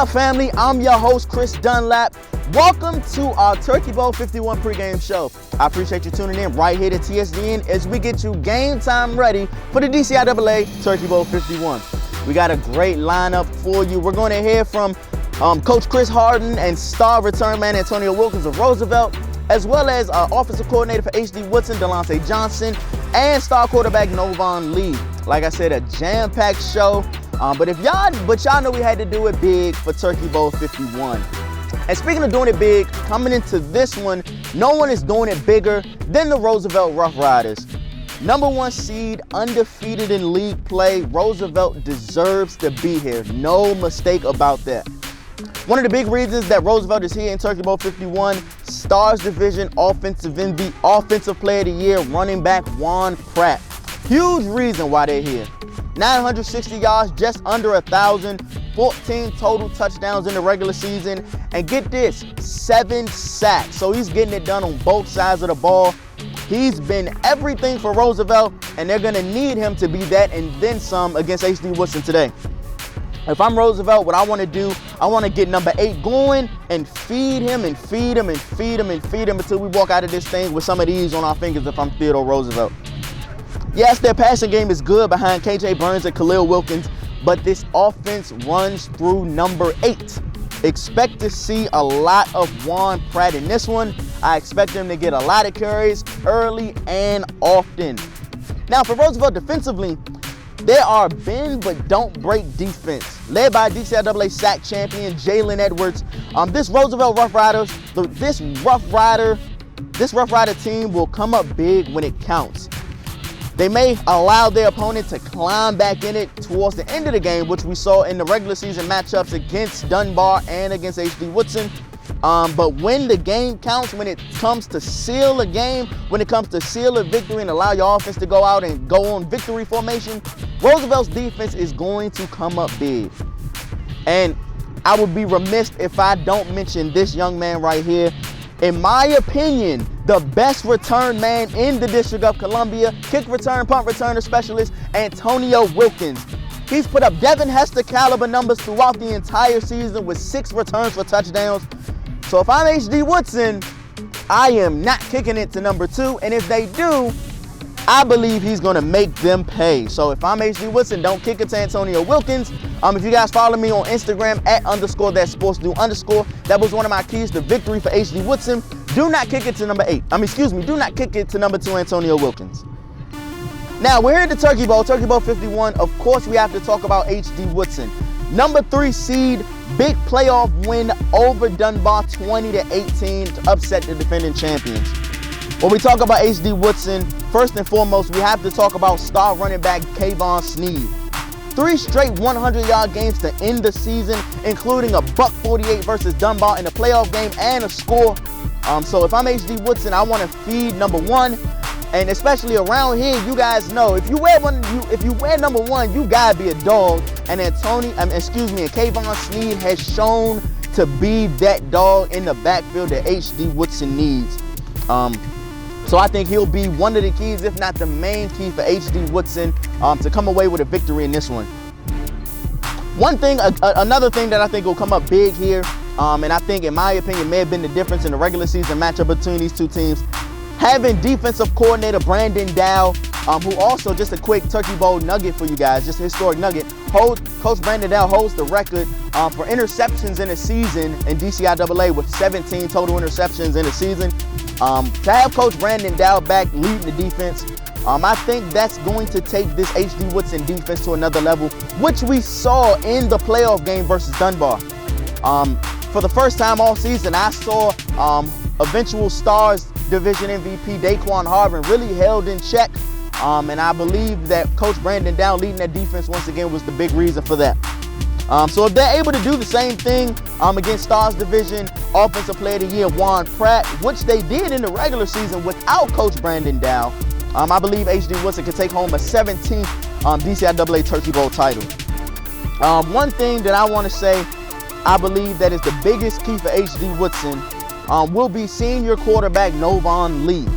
up, family? I'm your host, Chris Dunlap. Welcome to our Turkey Bowl 51 pregame show. I appreciate you tuning in right here to TSDN as we get you game time ready for the DCIAA Turkey Bowl 51. We got a great lineup for you. We're going to hear from Coach Chris Harden and star return man Antonio Wilkins of Roosevelt, as well as offensive coordinator for HD Woodson, Delonte Johnson, and star quarterback Novon Lee. Like I said, a jam-packed show. But y'all know we had to do it big for Turkey Bowl 51. And speaking of doing it big, coming into this one, no one is doing it bigger than the Roosevelt Roughriders. Number 1 seed, undefeated in league play. Roosevelt deserves to be here. No mistake about that. One of the big reasons that Roosevelt is here in Turkey Bowl 51, Stars Division Offensive MVP, Offensive Player of the Year, running back Juan Pratt. Huge reason why they're here. 960 yards, just under 1,000, 14 total touchdowns in the regular season, and get this, 7 sacks. So he's getting it done on both sides of the ball. He's been everything for Roosevelt, and they're going to need him to be that and then some against HD Woodson today. If I'm Roosevelt, what I want to do, I want to get number 8 going and feed him and feed him and feed him and feed him until we walk out of this thing with some of these on our fingers if I'm Theodore Roosevelt. Yes, their passing game is good behind KJ Burns and Khalil Wilkins, but this offense runs through number 8. Expect to see a lot of Juan Pratt in this one. I expect him to get a lot of carries early and often. Now for Roosevelt defensively, they are bend but don't break defense, led by DCIAA sack champion Jalen Edwards. This Roosevelt Roughriders, this Rough Rider team will come up big when it counts. They may allow their opponent to climb back in it towards the end of the game, which we saw in the regular season matchups against Dunbar and against HD Woodson. But when the game counts, when it comes to seal a game, when it comes to seal a victory and allow your offense to go out and go on victory formation, Roosevelt's defense is going to come up big. And I would be remiss if I don't mention this young man right here. In my opinion, the best return man in the District of Columbia, kick return, punt returner specialist, Antonio Wilkins. He's put up Devin Hester caliber numbers throughout the entire season with 6 returns for touchdowns. So if I'm HD Woodson, I am not kicking it to number 2. And if they do, I believe he's going to make them pay. So if I'm HD Woodson, don't kick it to Antonio Wilkins. If you guys follow me on Instagram at _thatsportsdo_, that was one of my keys to victory for HD Woodson. Do not kick it to number 8. Do not kick it to number 2, Antonio Wilkins. Now, we're here at the Turkey Bowl 51. Of course, we have to talk about HD Woodson. Number 3 seed, big playoff win over Dunbar 20-18 to upset the defending champions. When we talk about HD Woodson, first and foremost, we have to talk about star running back Kayvon Sneed. 3 straight 100-yard games to end the season, including a $148 versus Dunbar in the playoff game and a score. So if I'm HD Woodson, I want to feed number 1, and especially around here, you guys know if you wear number 1, you gotta be a dog. And Kayvon Sneed has shown to be that dog in the backfield that HD Woodson needs. So I think he'll be one of the keys, if not the main key for HD Woodson to come away with a victory in this one. Another thing that I think will come up big here, and I think in my opinion may have been the difference in the regular season matchup between these two teams, having defensive coordinator Brandon Dow, who also, just a quick Turkey Bowl nugget for you guys, just a historic nugget, Coach Brandon Dow holds the record for interceptions in a season in DCIAA with 17 total interceptions in a season. To have Coach Brandon Dow back leading the defense, I think that's going to take this HD Woodson defense to another level, which we saw in the playoff game versus Dunbar. For the first time all season, I saw eventual Stars Division MVP Daquan Harden really held in check, and I believe that Coach Brandon Dow leading that defense once again was the big reason for that. So if they're able to do the same thing against Stars Division Offensive Player of the Year Juan Pratt, which they did in the regular season without Coach Brandon Dow, I believe HD Woodson can take home a 17th DCIAA Turkey Bowl title. One thing that I want to say, I believe that is the biggest key for HD Woodson will be senior quarterback Novon Lee.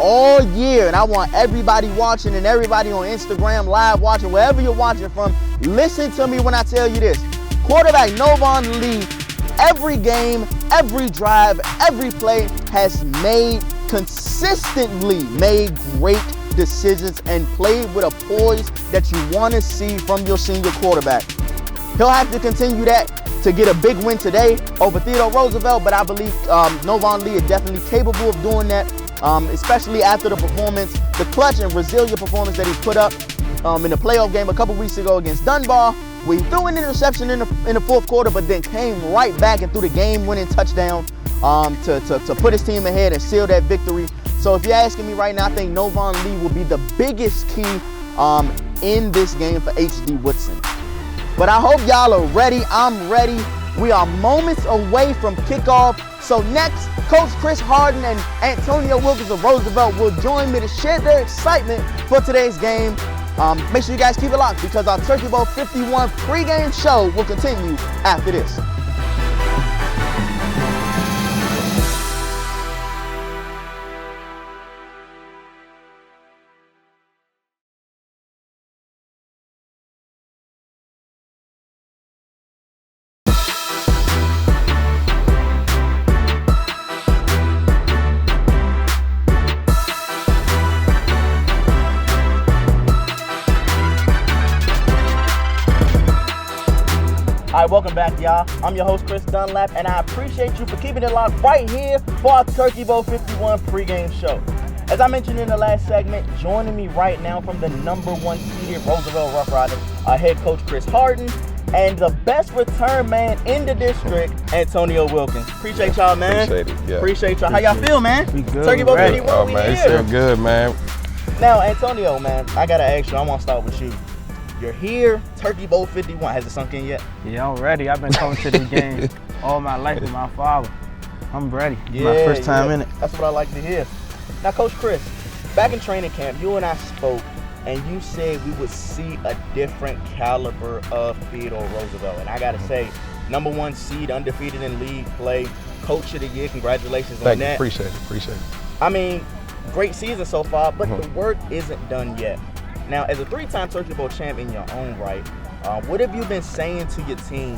All year, and I want everybody watching and everybody on Instagram live watching, wherever you're watching from, listen to me when I tell you this. quarterback Novon Lee, every game, every drive, every play has consistently made great decisions and played with a poise that you want to see from your senior quarterback. He'll have to continue that to get a big win today over Theodore Roosevelt, but I believe Novon Lee is definitely capable of doing that, especially after the performance, the clutch and resilient performance that he put up in the playoff game a couple weeks ago against Dunbar. We threw an interception in the fourth quarter, but then came right back and threw the game-winning touchdown to put his team ahead and seal that victory. So if you're asking me right now, I think Novon Lee will be the biggest key in this game for HD Woodson. But I hope y'all are ready. I'm ready. We are moments away from kickoff. So next, Coach Chris Harden and Antonio Wilkins of Roosevelt will join me to share their excitement for today's game. Make sure you guys keep it locked because our Turkey Bowl 51 pregame show will continue after this. All right, welcome back, y'all. I'm your host, Chris Dunlap, and I appreciate you for keeping it locked right here for our Turkey Bowl 51 pregame show. As I mentioned in the last segment, joining me right now from the #1 seeded Roosevelt Roughriders, our head coach, Chris Harden, and the best return man in the district, Antonio Wilkins. Appreciate y'all, man. Appreciate it, yeah. Appreciate y'all. How y'all feel, man? We good. Turkey Bowl 51, Oh, we man, it's here. feel good, man. Now, Antonio, man, I got to ask you, I want to start with you. You're here, Turkey Bowl 51. Has it sunk in yet? Yeah, I'm ready. I've been coming to these games all my life with my father. I'm ready. Yeah, My first time in it. That's what I like to hear. Now, Coach Chris, back in training camp, you and I spoke, and you said we would see a different caliber of Theodore Roosevelt. And I got to say, #1 seed, undefeated in league play, coach of the year. Congratulations on Thank you. that. Appreciate it. I mean, great season so far, but the work isn't done yet. Now, as a 3-time Turkey Bowl champ in your own right, what have you been saying to your team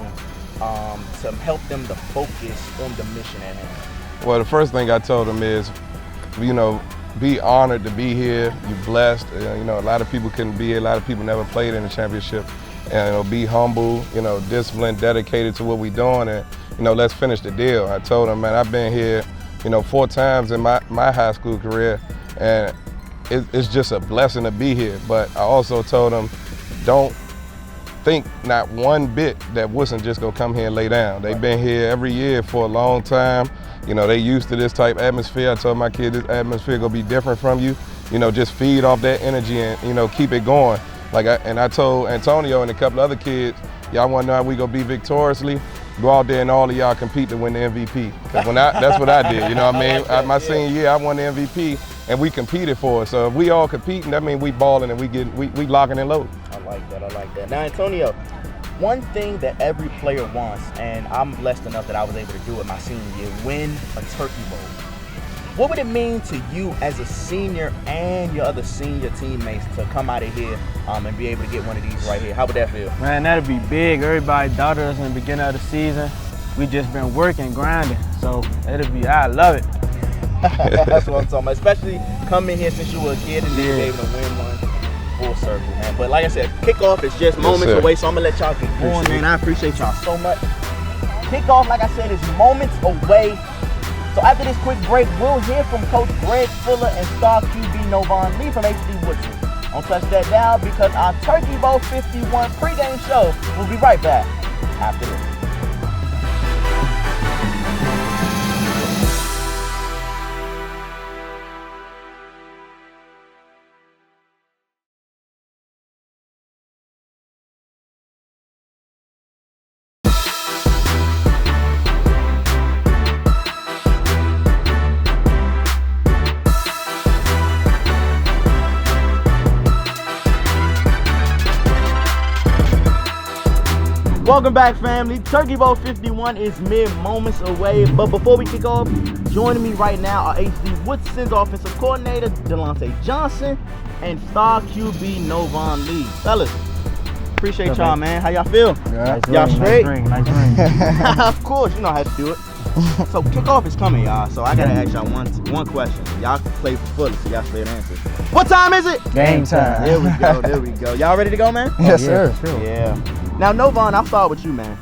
to help them to focus on the mission at hand? Well, the first thing I told them is, be honored to be here. You're blessed. A lot of people couldn't be here. A lot of people never played in the championship. And be humble, disciplined, dedicated to what we're doing, and let's finish the deal. I told them, man, I've been here, 4 times in my high school career, and it's just a blessing to be here. But I also told them, don't think not one bit that Woodson just gonna come here and lay down. They've been here every year for a long time. They used to this type of atmosphere. I told my kids this atmosphere gonna be different from you. Just feed off that energy and keep it going. I told Antonio and a couple other kids, y'all wanna know how we gonna be victoriously? Go out there and all of y'all compete to win the MVP. That's what I did, you know what I mean? My senior year, I won the MVP, and we competed for it. So if we all competing, that means we balling and we locking and loading. I like that. Now, Antonio, one thing that every player wants, and I'm blessed enough that I was able to do it my senior year, win a Turkey Bowl. What would it mean to you as a senior and your other senior teammates to come out of here and be able to get one of these right here? How would that feel? Man, that'd be big. Everybody doubted us in the beginning of the season. We just been working, grinding. So I love it. That's what I'm talking about. Especially coming here since you were a kid and then be able to win one full circle, man. But like I said, kickoff is just moments away, so I'm gonna let y'all get going, man. I appreciate y'all so much. Kickoff, like I said, is moments away. So after this quick break, we'll hear from Coach Greg Fuller and star QB Novon Lee from HD Woodson. Don't touch that dial because our Turkey Bowl 51 pregame show will be right back after this. Welcome back, family. Turkey Bowl 51 is mere moments away. But before we kick off, joining me right now are HD Woodson's offensive coordinator, Delonte Johnson, and star QB Novon Lee. Fellas, Appreciate y'all, man. How y'all feel? Yeah. Y'all straight? Nice ring. Of course, you know how to do it. So kickoff is coming, y'all. So I gotta ask y'all one question. Y'all can play for fully, so y'all straight answer. What time is it? Game time. There we go. There we go. Y'all ready to go, man? Yes, sir. Sure. Yeah. Now, Novon, I'll start with you, man.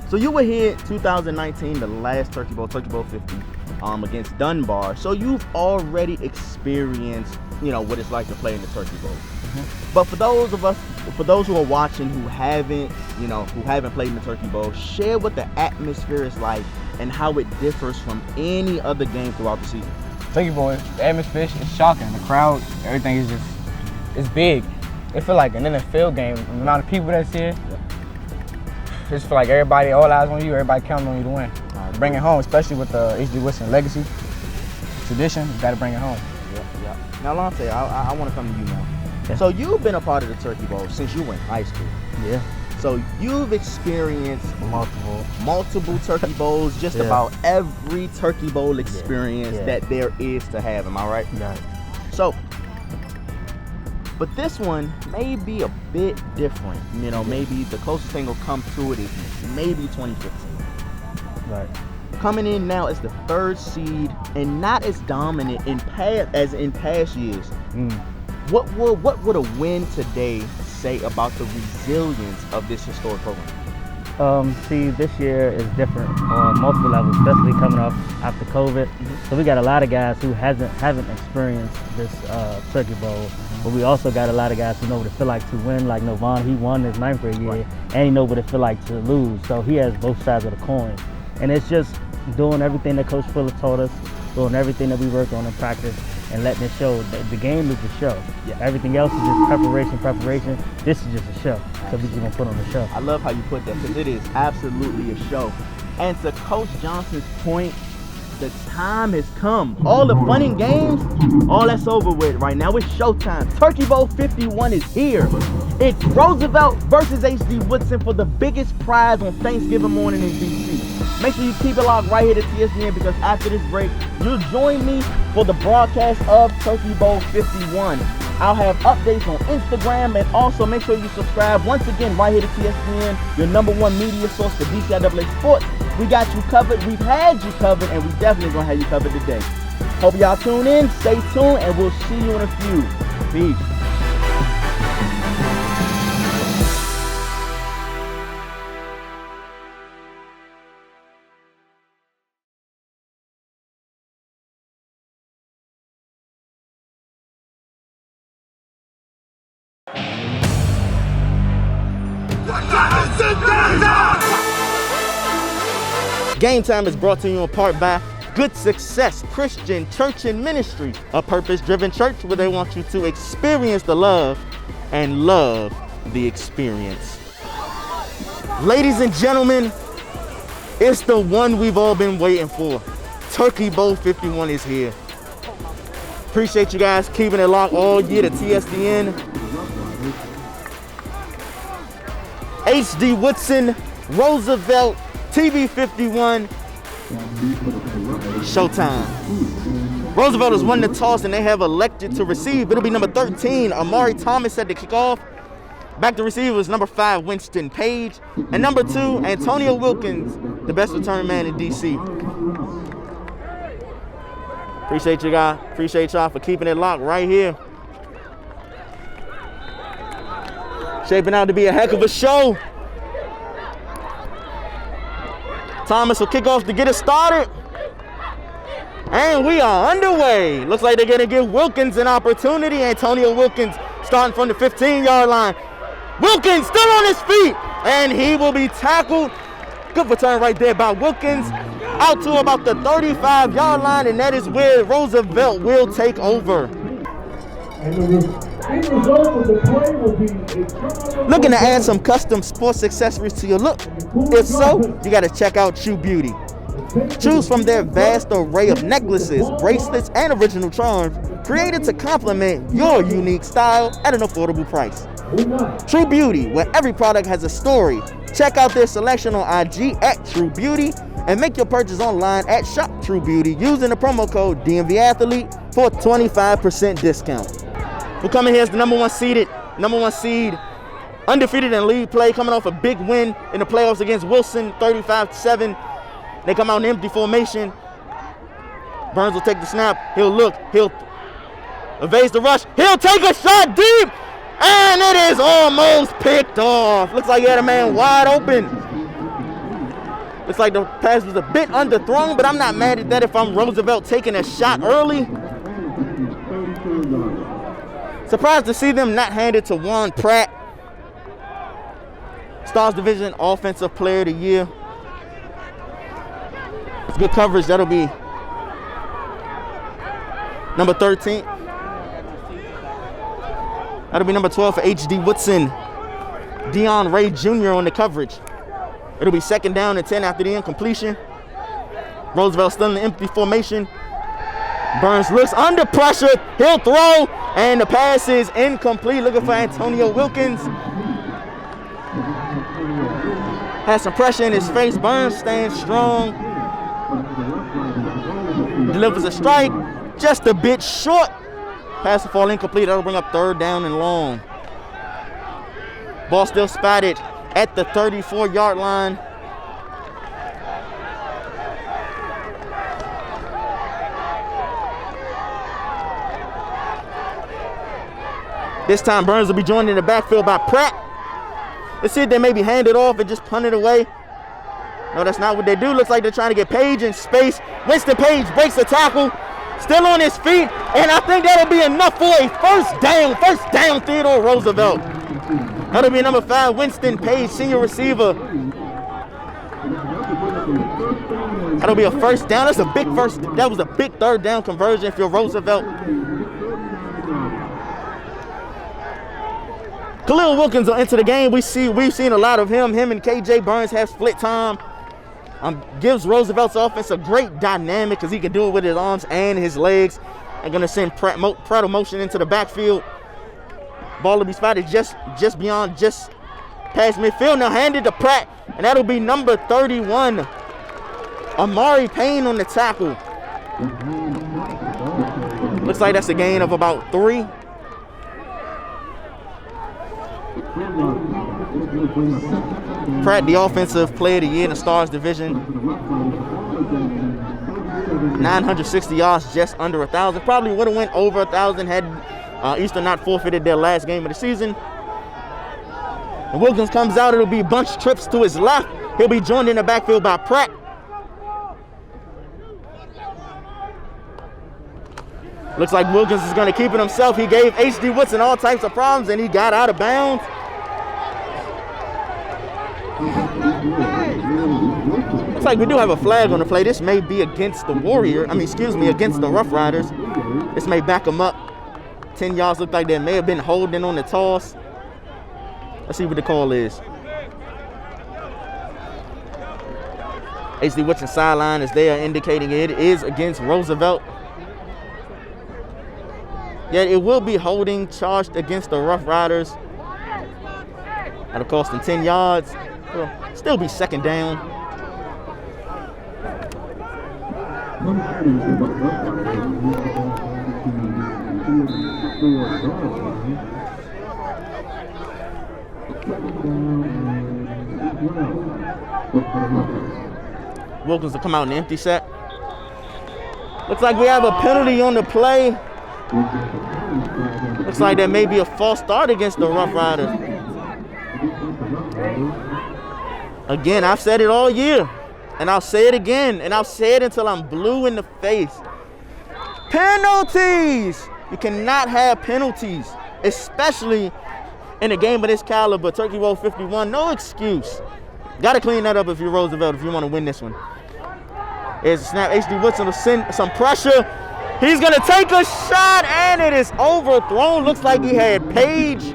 So you were here 2019, the last Turkey Bowl 50, against Dunbar. So you've already experienced, what it's like to play in the Turkey Bowl. But for those who are watching who haven't played in the Turkey Bowl, share what the atmosphere is like and how it differs from any other game throughout the season. Thank you, boys. The atmosphere is shocking. The crowd, everything is it's big. It feel like an NFL game. The amount of people that's here, just feel like everybody, all eyes on you, everybody counting on you to win. Bring it home, especially with the HD Woodson legacy, tradition, you gotta bring it home. Yeah. Now, Lante, I want to come to you now. Yeah. So you've been a part of the Turkey Bowl since you were in high school. Yeah. So you've experienced multiple Turkey Bowls, just Yeah. about every Turkey Bowl experience Yeah. that there is to have. Am I right? Right. So, but this one may be a bit different. Maybe the closest thing will come to it is maybe 2015. Right. Coming in now as the 3rd seed and not as dominant as in past years. What would a win today say about the resilience of this historic program? See, this year is different on multiple levels, especially coming off after COVID. So we got a lot of guys who haven't experienced this Turkey Bowl, but we also got a lot of guys who know what it feel like to win. Like Novon, he won his 9th grade year, and he know what it feel like to lose. So he has both sides of the coin, and it's just doing everything that Coach Fuller taught us, doing everything that we worked on in practice, and letting it show. The game is the show. Yeah. Everything else is just preparation. This is just a show. So we just gonna put on the show. I love how you put that because it is absolutely a show. And to Coach Johnson's point, the time has come. All the fun and games, all that's over with right now. It's showtime. Turkey Bowl 51 is here. It's Roosevelt versus HD Woodson for the biggest prize on Thanksgiving morning in DC. Make sure you keep it locked right here to TSDN because after this break, you'll join me for the broadcast of Turkey Bowl 51. I'll have updates on Instagram, and also make sure you subscribe once again right here to TSDN, your #1 media source for DCIAA sports. We got you covered, we've had you covered, and we definitely gonna have you covered today. Hope y'all tune in, stay tuned, and we'll see you in a few. Peace. Game Time is brought to you in part by Good Success Christian Church and Ministry, a purpose-driven church where they want you to experience the love and love the experience. Ladies and gentlemen, it's the one we've all been waiting for. Turkey Bowl 51 is here. Appreciate you guys keeping it locked all year to TSDN. HD Woodson, Roosevelt, TV 51, showtime. Roosevelt has won the toss and they have elected to receive. It'll be number 13, Amari Thomas at the kickoff. Back to receive was number 5, Winston Page. And number 2, Antonio Wilkins, the best return man in DC. Appreciate you guys. Appreciate y'all for keeping it locked right here. Shaping out to be a heck of a show. Thomas will kick off to get it started. And we are underway. Looks like they're gonna give Wilkins an opportunity. Antonio Wilkins starting from the 15-yard line. Wilkins still on his feet, and he will be tackled. Good return right there by Wilkins. Out to about the 35-yard line, and that is where Roosevelt will take over. Looking to add some custom sports accessories to your look? If so, you gotta check out True Beauty. Choose from their vast array of necklaces, bracelets, and original charms created to complement your unique style at an affordable price. True Beauty, where every product has a story. Check out their selection on IG at True Beauty and make your purchase online at Shop True Beauty using the promo code DMVAthlete for a 25% discount. We're coming here as the number one seed, undefeated in league play, coming off a big win in the playoffs against Woodson, 35-7. They come out in empty formation. Burns will take the snap. He'll look. He'll evades the rush. He'll take a shot deep, and it is almost picked off. Looks like he had a man wide open. Looks like the pass was a bit underthrown, but I'm not mad at that if I'm Roosevelt taking a shot early. Surprised to see them not hand it to Juan Pratt. Stars Division Offensive Player of the Year. It's good coverage. That'll be number 13. That'll be number 12 for H.D. Woodson. Dion Ray Jr. on the coverage. It'll be 2nd down and 10 after the incompletion. Roosevelt still in the empty formation. Burns looks under pressure. He'll throw, and the pass is incomplete. Looking for Antonio Wilkins. Has some pressure in his face. Burns stands strong. Delivers a strike. Just a bit short. Pass will fall incomplete. That'll bring up 3rd down and long. Ball still spotted at the 34-yard line. This time Burns will be joined in the backfield by Pratt. Let's see if they maybe hand it off and just punt it away. No, that's not what they do. Looks like they're trying to get Page in space. Winston Page breaks the tackle. Still on his feet, and I think that'll be enough for a first down. First down, Theodore Roosevelt. That'll be number 5, Winston Page, senior receiver. That'll be a first down. That was a big 3rd down conversion if you're Roosevelt. Khalil Wilkins will enter the game. We've seen a lot of him. Him and KJ Burns have split time. Gives Roosevelt's offense a great dynamic because he can do it with his arms and his legs. I'm going to send Pratt motion into the backfield. Ball will be spotted just past midfield. Now handed to Pratt, and that'll be number 31, Amari Payne on the tackle. Looks like that's a gain of about 3. Pratt, the Offensive Player of the Year in the Stars Division. 960 yards, just under 1,000. Probably would have went over 1,000 had Eastern not forfeited their last game of the season. And Wilkins comes out. It'll be bunch trips to his left. He'll be joined in the backfield by Pratt. Looks like Wilkins is going to keep it himself. He gave H.D. Woodson all types of problems, and he got out of bounds. Looks like we do have a flag on the play. This may be against the against the Roughriders. This may back them up. 10 yards. Look like they may have been holding on the toss. Let's see what the call is. H.D. Woodson sideline is there indicating it is against Roosevelt. Yet it will be holding charged against the Roughriders. That'll cost them 10 yards. It'll still be 2nd down. Wilkins will come out in the empty set. Looks like we have a penalty on the play. Looks like there may be a false start against the Roughriders. Again, I've said it all year, and I'll say it again, and I'll say it until I'm blue in the face. Penalties! You cannot have penalties, especially in a game of this caliber. Turkey Roll 51, no excuse. Got to clean that up if you're Roosevelt, if you want to win this one. Here's a snap. H.D. Woodson will send some pressure. He's going to take a shot, and it is overthrown. Looks like he had Page.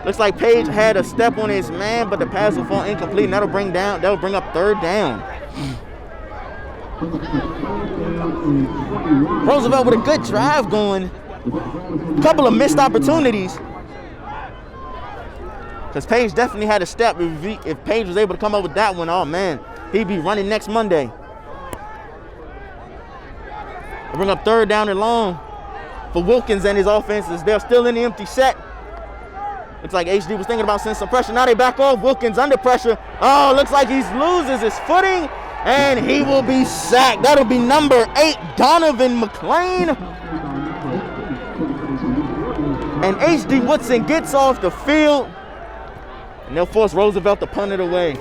Looks like Page had a step on his man, but the pass will fall incomplete, and that'll bring up 3rd down. Roosevelt with a good drive going. A couple of missed opportunities. Because Page definitely had a step. If Page was able to come up with that one, oh man, he'd be running next Monday. Bring up 3rd down and long for Wilkins and his offenses. They're still in the empty set. Looks like HD was thinking about sending some pressure. Now they back off. Wilkins under pressure. Oh, looks like he loses his footing, and he will be sacked. That'll be number 8, Donovan McClain. And HD Woodson gets off the field, and they'll force Roosevelt to punt it away.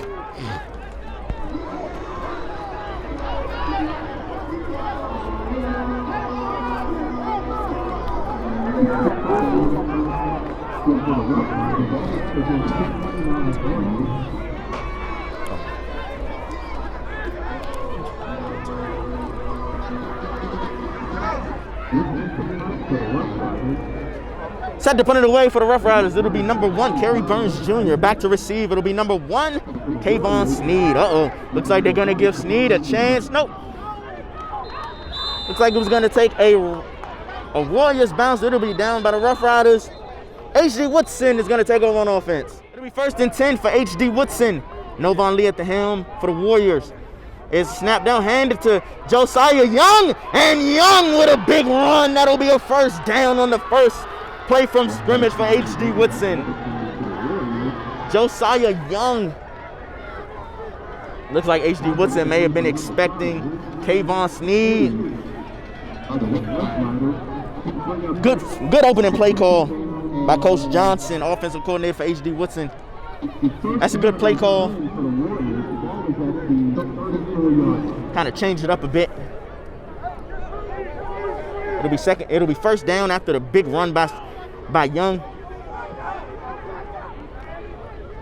Set to punt it away for the Roughriders. It'll be number 1, Kerry Burns Jr. Back to receive. It'll be number 1, Kayvon Sneed. Looks like they're gonna give Sneed a chance. Nope. Looks like it was gonna take a Warriors bounce. It'll be down by the Roughriders. HD Woodson is gonna take over on offense. It'll be 1st and 10 for HD Woodson. Novon Lee at the helm for the Warriors. It's snapped down, handed to Josiah Young, and Young with a big run. That'll be a first down on the first play from scrimmage for HD Woodson. Josiah Young. Looks like HD Woodson may have been expecting Kayvon Sneed. Good opening play call by Coach Johnson, offensive coordinator for HD Woodson. That's a good play call. Kind of changed it up a bit. It'll be first down after the big run by Young.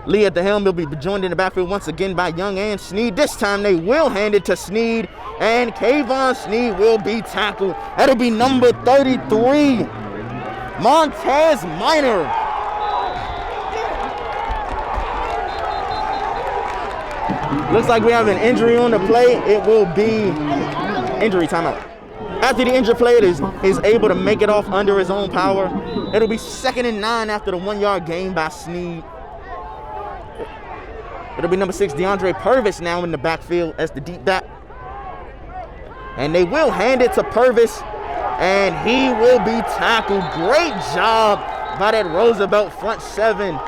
Lee at the helm will be joined in the backfield once again by Young and Sneed. This time they will hand it to Sneed, and Kayvon Sneed will be tackled. That'll be number 33, Montez Minor. Looks like we have an injury on the play. It will be injury timeout. After the injured player is able to make it off under his own power, it'll be 2nd and 9 after the 1-yard gain by Sneed. It'll be number 6, DeAndre Purvis now in the backfield as the deep back. And they will hand it to Purvis, and he will be tackled. Great job by that Roosevelt front 7.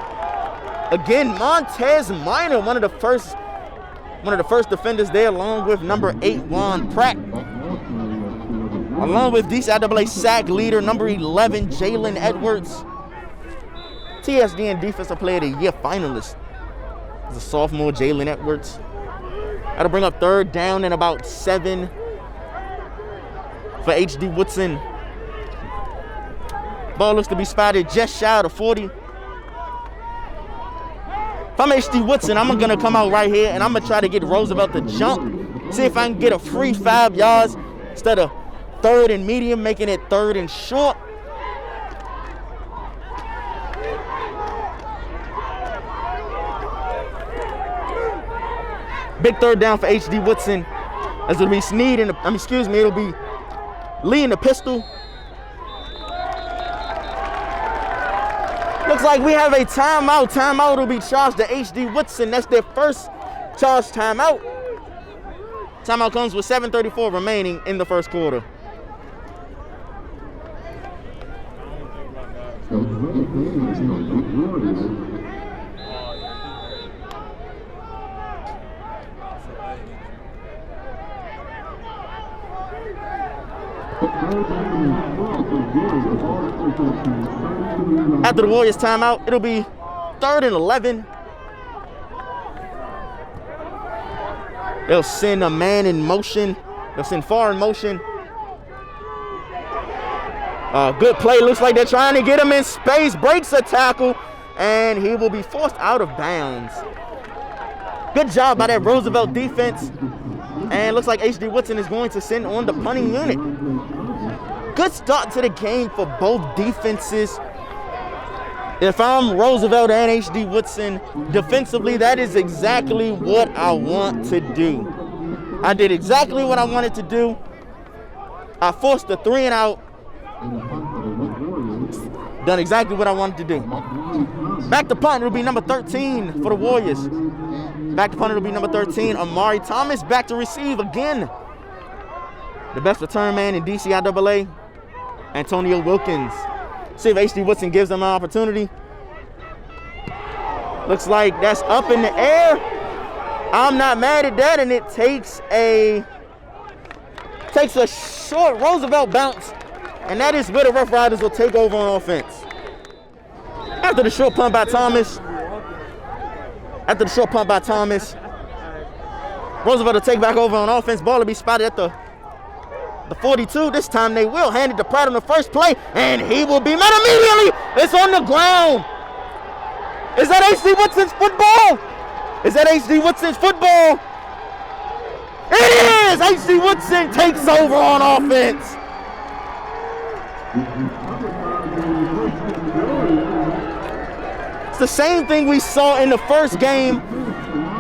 Again, Montez Minor, one of the first defenders there, along with number 8, Juan Pratt. Along with DCIAA sack leader, number 11, Jalen Edwards. TSDN Defensive Player of the Year finalist is a sophomore, Jalen Edwards. That'll bring up 3rd down and about 7 for HD Woodson. Ball looks to be spotted just shy of the 40. If I'm HD Woodson, I'm gonna come out right here and I'm gonna try to get Roosevelt to jump. See if I can get a free 5 yards instead of 3rd and medium, making it 3rd and short. Big 3rd down for HD Woodson. As it'll be Sneed it'll be Lee in the pistol. Looks like we have a timeout. Timeout will be charged to HD Woodson. That's their first charged timeout. Timeout comes with 7:34 remaining in the first quarter. After the Warriors timeout, it'll be 3rd and 11. They'll send a man in motion. They'll send far in motion. Good play. Looks like they're trying to get him in space. Breaks a tackle, and he will be forced out of bounds. Good job by that Roosevelt defense. And looks like HD Woodson is going to send on the punting unit. Good start to the game for both defenses. If I'm Roosevelt and HD Woodson, defensively, that is exactly what I want to do. I did exactly what I wanted to do. I forced the 3 and out. Done exactly what I wanted to do. Back to punt, it'll be number 13 for the Warriors. Back to punt, it'll be number 13, Amari Thomas. Back to receive again. The best return man in DCIAA, Antonio Wilkins. See if HD Woodson gives them an opportunity. Looks like that's up in the air. I'm not mad at that, and it takes a short Roosevelt bounce, and that is where the Roughriders will take over on offense. After the short punt by Thomas, Roosevelt will take back over on offense. Ball will be spotted at the 42. This time they will hand it to Pratt on the first play, and he will be met immediately. It's on the ground. Is that H.D. Woodson's football? It is! H.D. Woodson takes over on offense. It's the same thing we saw in the first game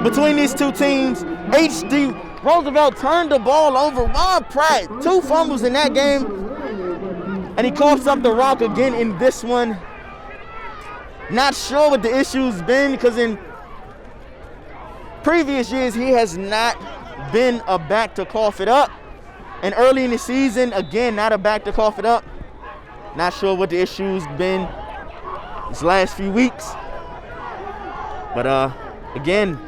between these two teams. H.D. Roosevelt turned the ball over. Ron Pratt, 2 fumbles in that game, and he coughs up the rock again in this one. Not sure what the issue's been, because in previous years he has not been a back to cough it up. And early in the season, again, not a back to cough it up. Not sure what the issue's been these last few weeks. But again,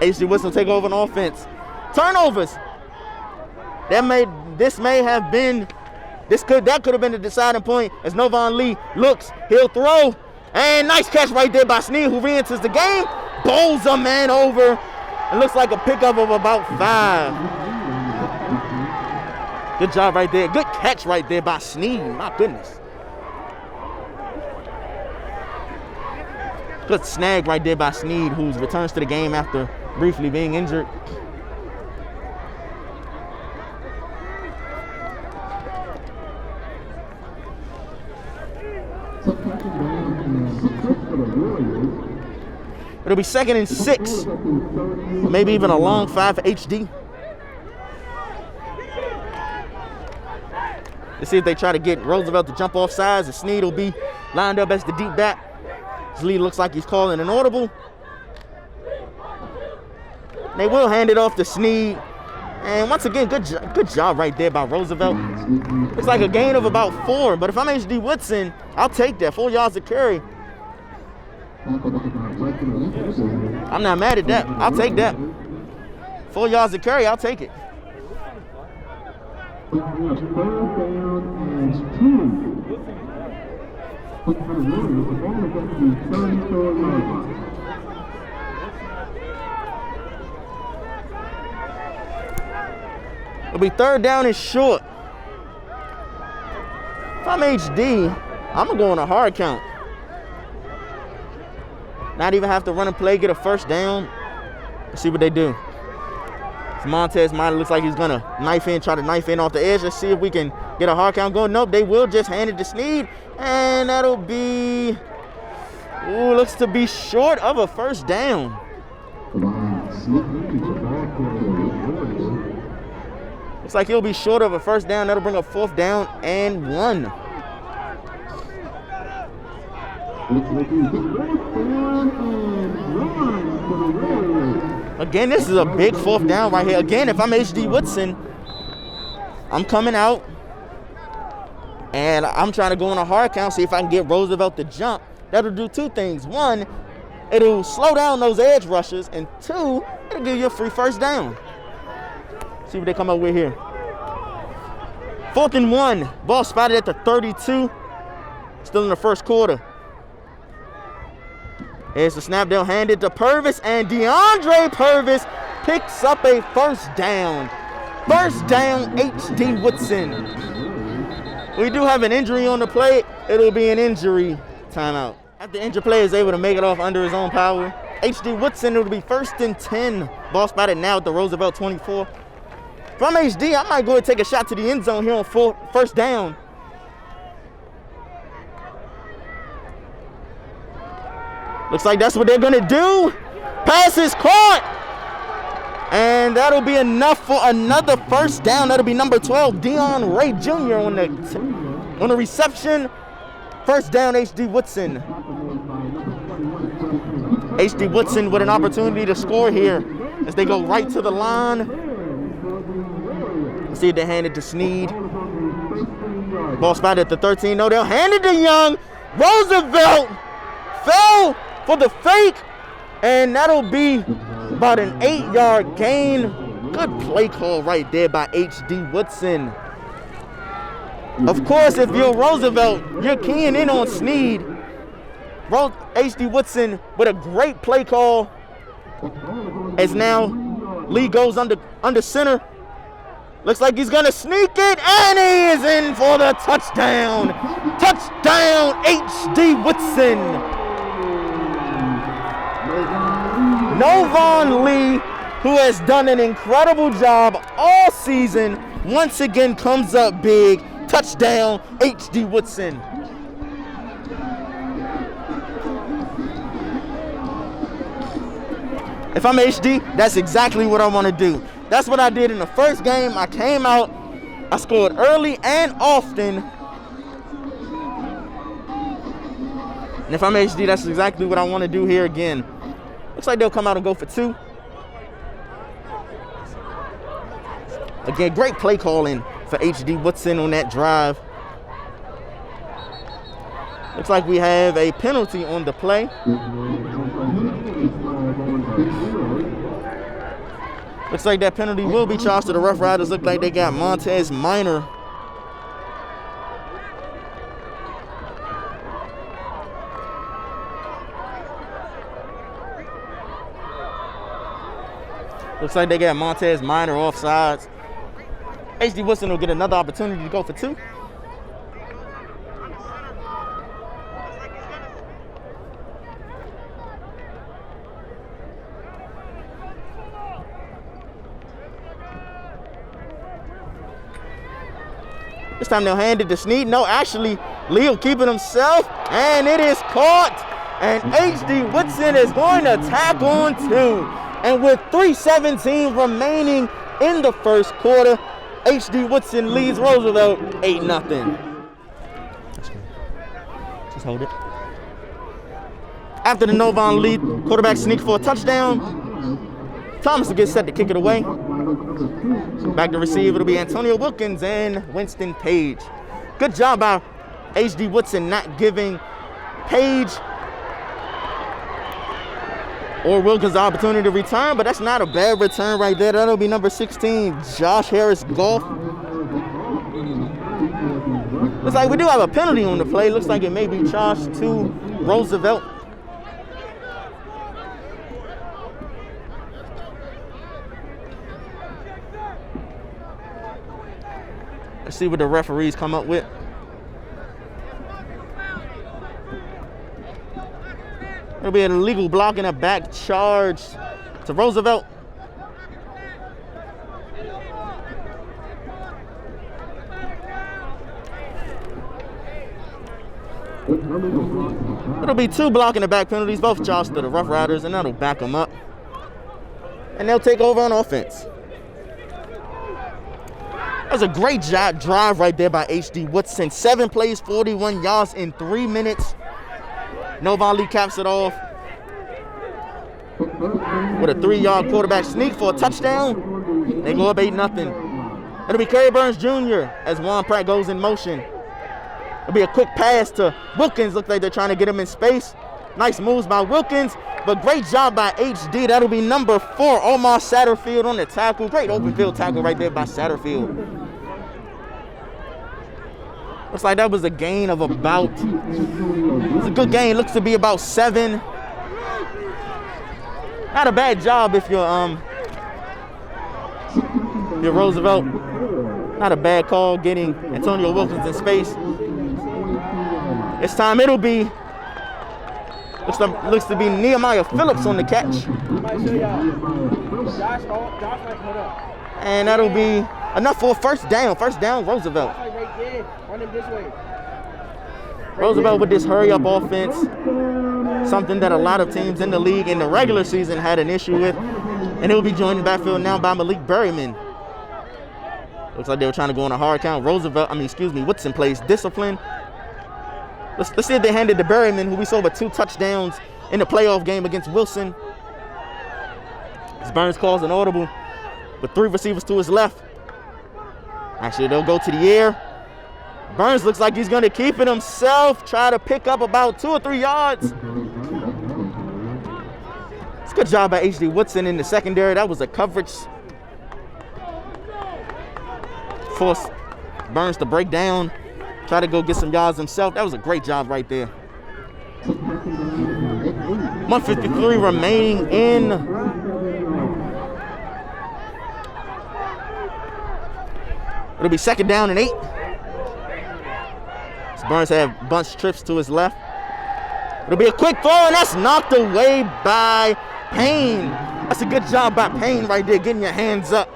H.D. Woodson will take over on offense. Turnovers. That could have been the deciding point as Novon Lee looks. He'll throw. And nice catch right there by Sneed, who re-enters the game. Bowls a man over. It looks like a pickup of about 5. Good job right there. Good catch right there by Sneed. My goodness. Good snag right there by Sneed, who returns to the game after briefly being injured. It'll be 2nd and 6. Maybe even a long 5 for HD. Let's see if they try to get Roosevelt to jump off sides, and Sneed will be lined up as the deep back. His lead looks like he's calling an audible. They will hand it off to Sneed. And once again, good job right there by Roosevelt. Looks like a gain of about 4, but if I'm H.D. Woodson, I'll take that. 4 yards of carry. I'm not mad at that. I'll take that. 4 yards of carry, I'll take it. It'll be 3rd down and short. If I'm HD, I'm going to go on a hard count. Not even have to run a play, get a 1st down. Let's see what they do. Montez Minor looks like he's going to try to knife in off the edge. Let's see if we can get a hard count going. Nope, they will just hand it to Sneed. And that'll be, looks to be short of a 1st down. Looks like he'll be short of a 1st down. That'll bring a 4th down and 1. Again, this is a big 4th down right here. Again, if I'm H.D. Woodson, I'm coming out and I'm trying to go on a hard count, see if I can get Roosevelt to jump. That'll do 2 things. 1, it'll slow down those edge rushers, and 2, it'll give you a free 1st down. See what they come up with here. 4th and 1. Ball spotted at the 32. Still in the 1st quarter. Here's the snap. They'll hand it to Purvis, and DeAndre Purvis picks up a 1st down. 1st down, H.D. Woodson. We do have an injury on the play. It'll be an injury timeout. After the injured player is able to make it off under his own power, H.D. Woodson, it'll be 1st and 10. Ball spotted now at the Roosevelt 24. From H.D., I might go and take a shot to the end zone here on 1st down. Looks like that's what they're going to do. Pass is caught. And that'll be enough for another 1st down. That'll be number 12, Dion Ray Jr. on the reception. 1st down, H.D. Woodson. H.D. Woodson with an opportunity to score here as they go right to the line. Let's see if they hand it to Sneed. Ball spotted at the 13. No, they'll hand it to Young. Roosevelt fell for the fake, And that'll be about an 8-yard gain. Good play call right there by H.D. Woodson. Of course, if you're Roosevelt, you're keying in on Snead. H.D. Woodson with a great play call. As now Lee goes under center. Looks like he's gonna sneak it, and he is in for the touchdown. Touchdown, H.D. Woodson. Novon Lee, who has done an incredible job all season, once again comes up big. Touchdown, H.D. Woodson. If I'm HD, that's exactly what I want to do. That's what I did in the first game. I came out, I scored early and often. And if I'm HD, that's exactly what I want to do here again. Looks like they'll come out and go for 2. Again, great play calling for H.D. Woodson on that drive. Looks like we have a penalty on the play. Looks like that penalty will be charged to the Roughriders. Look like they got Montez Minor. Looks like they got Montez Minor offsides. H.D. Woodson will get another opportunity to go for 2. This time they'll hand it to Snead. No, actually, Lee will keep it himself, and it is caught. And H.D. Woodson is going to tap on 2. And with 3:17 remaining in the first quarter, H.D. Woodson leads Roosevelt 8-0. Just hold it. After the Novon lead, quarterback sneak for a touchdown. Thomas will get set to kick it away. Back to receive, it'll be Antonio Wilkins and Winston Page. Good job by H.D. Woodson not giving Page or Wilkins the opportunity to return, but that's not a bad return right there. That'll be number 16, Josh Harris Golf. Looks like we do have a penalty on the play. Looks like it may be charged to Roosevelt. Let's see what the referees come up with. It'll be an illegal block and a back charge to Roosevelt. It'll be 2 blocking the back penalties, both charged to the Roughriders, and that'll back them up. And they'll take over on offense. That was a great drive right there by H.D. Woodson. 7 plays, 41 yards in 3 minutes. Novon Lee caps it off with a 3-yard quarterback sneak for a touchdown. They go up 8-0. It'll be Kerry Burns Jr. as Juan Pratt goes in motion. It'll be a quick pass to Wilkins. Looks like they're trying to get him in space. Nice moves by Wilkins, but great job by H.D. That'll be number 4, Omar Satterfield on the tackle. Great open field tackle right there by Satterfield. Looks like that was a gain of about, it was a good gain. Looks to be about 7. Not a bad job if you're Roosevelt. Not a bad call getting Antonio Wilkins in space. This time it'll be, looks to be Nehemiah Phillips on the catch. And that'll be enough for a first down. First down, Roosevelt. Roosevelt with this hurry-up offense, something that a lot of teams in the league in the regular season had an issue with. And he'll be joined in the backfield now by Malik Berryman. Looks like they were trying to go on a hard count. Woodson plays discipline. Let's see if they handed to Berryman, who we saw with 2 touchdowns in the playoff game against Wilson. As Burns calls an audible with 3 receivers to his left. Actually, they'll go to the air. Burns looks like he's going to keep it himself, try to pick up about 2 or 3 yards. It's a good job by H.D. Woodson in the secondary. That was a coverage. Forced Burns to break down, try to go get some yards himself. That was a great job right there. 1:53 remaining in. It'll be 2nd down and 8. Burns have bunch trips to his left. It'll be a quick throw, and that's knocked away by Payne. That's a good job by Payne right there, getting your hands up,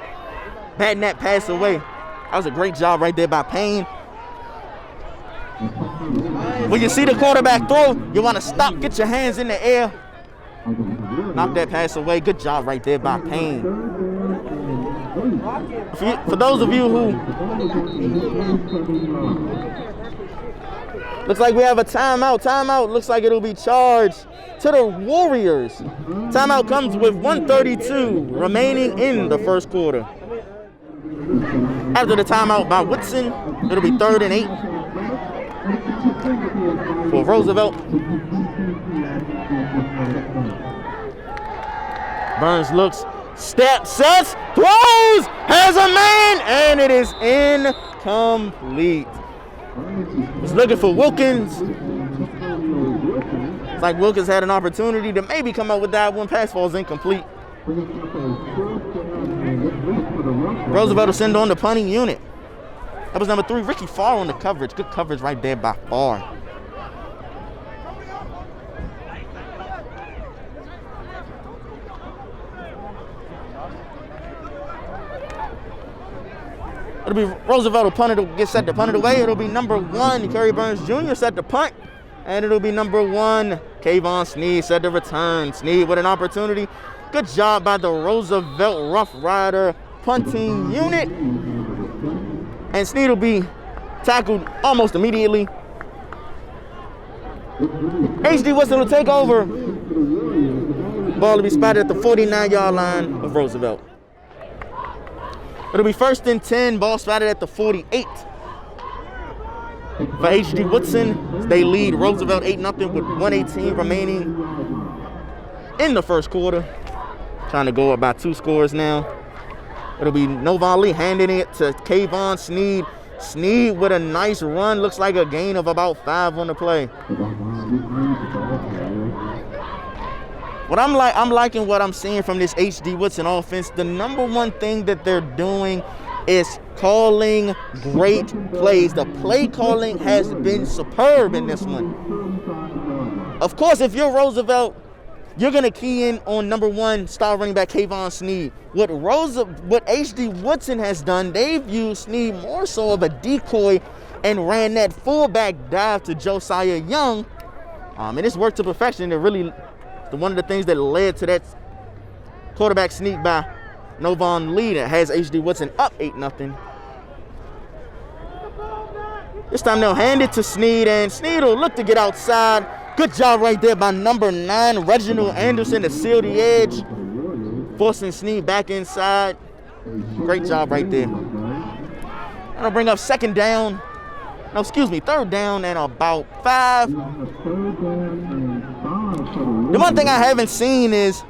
batting that pass away. That was a great job right there by Payne. When you see the quarterback throw, you want to stop, get your hands in the air, knock that pass away. Good job right there by Payne. For those of you who, looks like we have a timeout. Timeout looks like it'll be charged to the Warriors. Timeout comes with 1:32 remaining in the first quarter. After the timeout by Woodson, it'll be 3rd and 8 for Roosevelt. Burns looks, steps, sets, throws, has a man, and it is incomplete. Was looking for Wilkins. It's like Wilkins had an opportunity to maybe come up with that one. Pass falls incomplete. Roosevelt will send on the punting unit. That was number 3, Ricky Farr on the coverage. Good coverage right there by Farr. It'll be Roosevelt will punt it, get set to punt it away. It'll be number 1, Kerry Burns Jr. set to punt. And it'll be number 1, Kayvon Sneed set to return. Sneed with an opportunity. Good job by the Roosevelt Rough Rider punting unit. And Sneed will be tackled almost immediately. H.D. Woodson will take over. Ball will be spotted at the 49-yard line of Roosevelt. It'll be 1st and 10, ball spotted at the 48. For H.D. Woodson, they lead Roosevelt 8-0 with 1:18 remaining in the first quarter. Trying to go up by 2 scores now. It'll be Novon Lee handing it to Kayvon Sneed. Sneed with a nice run, looks like a gain of about 5 on the play. I'm liking what I'm seeing from this H.D. Woodson offense. The number 1 thing that they're doing is calling great plays. The play calling has been superb in this one. Of course, if you're Roosevelt, you're going to key in on number 1 star running back Kayvon Sneed. What H.D. Woodson has done, they've used Sneed more so of a decoy and ran that fullback dive to Josiah Young. And it's worked to perfection. It really, one of the things that led to that quarterback sneak by Novon Lee that has H.D. Woodson up 8-0. This time they'll hand it to Sneed, and Sneed will look to get outside. Good job right there by number 9, Reginald Anderson, to seal the edge, forcing Sneed back inside. Great job right there. That'll bring up 3rd down and about 5. The one thing I haven't seen is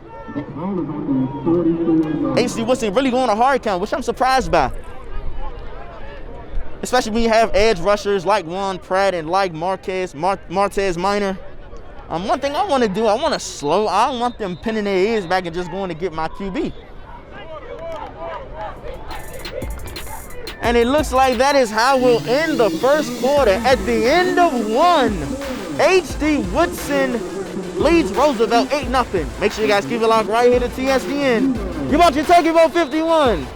H.D. Woodson really going a hard count, which I'm surprised by. Especially when you have edge rushers like Juan Pratt and like Martez Minor. One thing I want to do, I want don't want them pinning their ears back and just going to get my QB. And it looks like that is how we'll end the first quarter. At the end of 1, H.D. Woodson leads Roosevelt 8-0. Make sure you guys keep it locked right here to TSDN. You watch your Turkey Bowl 51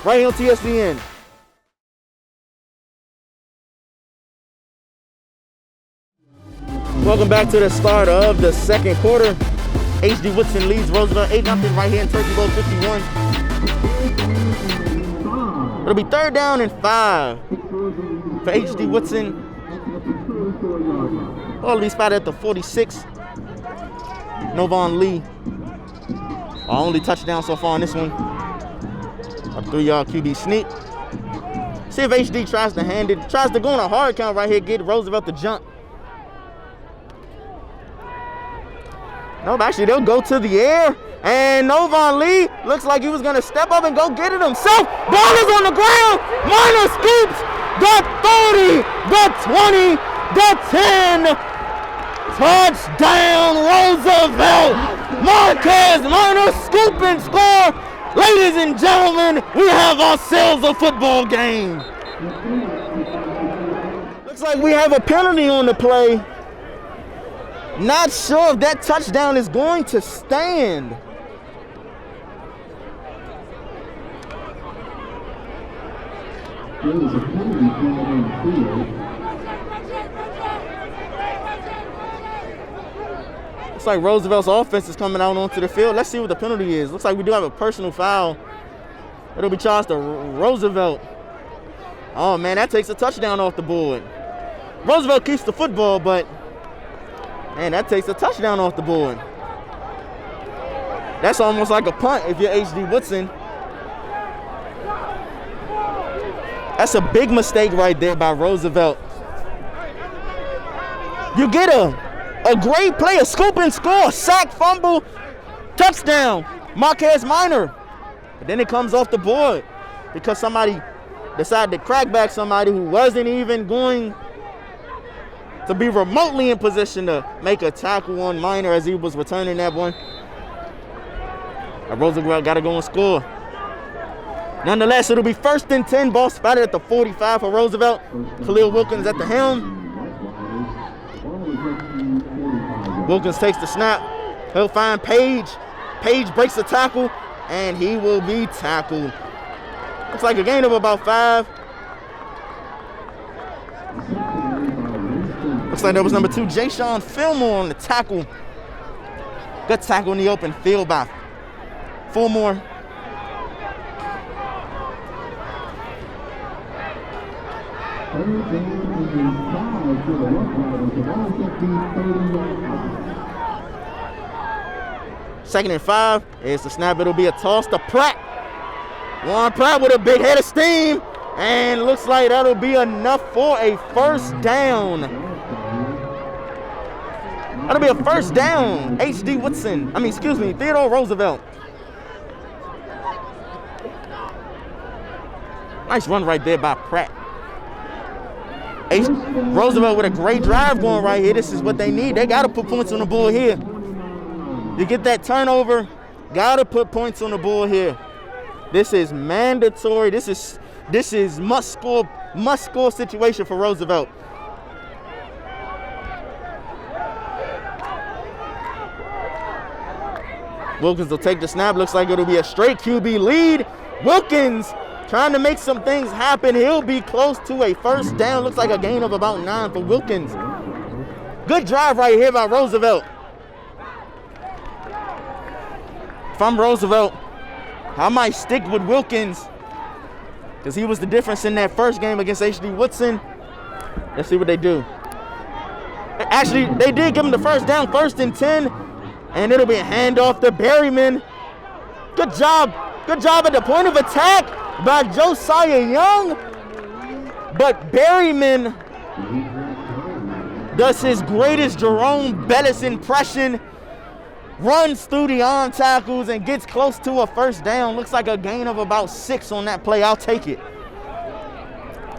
right here on TSDN. Welcome back to the start of the second quarter. H.D. Woodson leads Roosevelt 8-0 right here in Turkey Bowl 51. It'll be 3rd down and 5 for H.D. Woodson. Ball will be spotted at the 46. Novon Lee, our only touchdown so far on this one. A 3-yard QB sneak. See if H.D. tries to hand it, tries to go on a hard count right here, get Roosevelt to jump. No, but actually they'll go to the air, And Novon Lee looks like he was going to step up and go get it himself. Ball is on the ground. Minor scoops the 30, the 20, the 10. Touchdown, Roosevelt. Marquez Minor scoop and score. Ladies and gentlemen, we have ourselves a football game. Looks like we have a penalty on the play. Not sure if that touchdown is going to stand. Looks like Roosevelt's offense is coming out onto the field. Let's see what the penalty is. Looks like we do have a personal foul. It'll be charged to Roosevelt. Oh man, that takes a touchdown off the board. Roosevelt keeps the football, but man, that takes a touchdown off the board. That's almost like a punt if you're HD Woodson. That's a big mistake right there by Roosevelt. You get a great play, a scoop and score, sack, fumble, touchdown, Marquez Minor. But then it comes off the board because somebody decided to crack back somebody who wasn't even going to be remotely in position to make a tackle on Minor as he was returning that one. And Roosevelt got to go and score. Nonetheless, it'll be 1st and 10, ball spotted at the 45 for Roosevelt. Khalil Wilkins at the helm. Wilkins takes the snap. He'll find Page. Page breaks the tackle, and he will be tackled. Looks like a gain of about 5. Looks like that was number 2, Jay-Sean Fillmore on the tackle. Good tackle in the open field by Fillmore. Second and 5. It's the snap. It'll be a toss to Pratt. Juan Pratt with a big head of steam. And looks like that'll be enough for a first down. That'll be a first down. HD Woodson. Theodore Roosevelt. Nice run right there by Pratt. Roosevelt with a great drive going right here. This is what they need. They got to put points on the board here. You get that turnover, got to put points on the board here. This is mandatory. This is must score situation for Roosevelt. Wilkins will take the snap. Looks like it'll be a straight QB lead. Wilkins trying to make some things happen. He'll be close to a first down. Looks like a gain of about 9 for Wilkins. Good drive right here by Roosevelt. If I'm Roosevelt, I might stick with Wilkins because he was the difference in that first game against HD Woodson. Let's see what they do. Actually, they did give him the first down, 1st and 10, and it'll be a handoff to Berryman. Good job at the point of attack by Josiah Young, but Berryman does his greatest Jerome Bettis impression, runs through the arm tackles and gets close to a first down. Looks like a gain of about 6 on that play. I'll take it.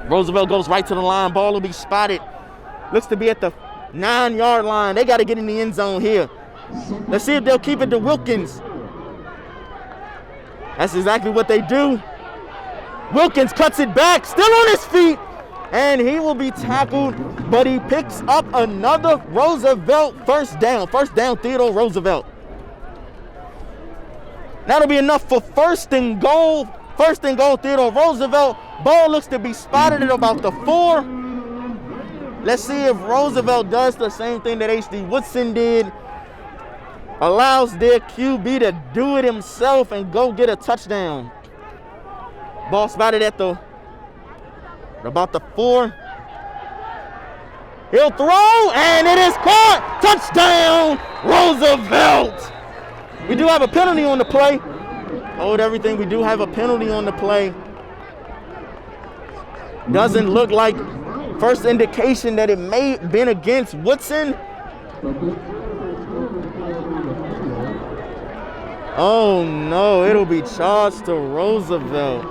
Roosevelt goes right to the line. Ball will be spotted. Looks to be at the 9-yard line. They got to get in the end zone here. Let's see if they'll keep it to Wilkins. That's exactly what they do. Wilkins cuts it back, still on his feet, and he will be tackled, but he picks up another Roosevelt first down. First down, Theodore Roosevelt. That'll be enough for 1st and goal. 1st and goal, Theodore Roosevelt. Ball looks to be spotted at about the 4. Let's see if Roosevelt does the same thing that HD Woodson did. Allows their QB to do it himself and go get a touchdown. Ball spotted at about the 4. He'll throw, and it is caught. Touchdown, Roosevelt. We do have a penalty on the play. Hold everything. We do have a penalty on the play. Doesn't look like first indication that it may have been against Woodson. Oh no, it'll be charged to Roosevelt.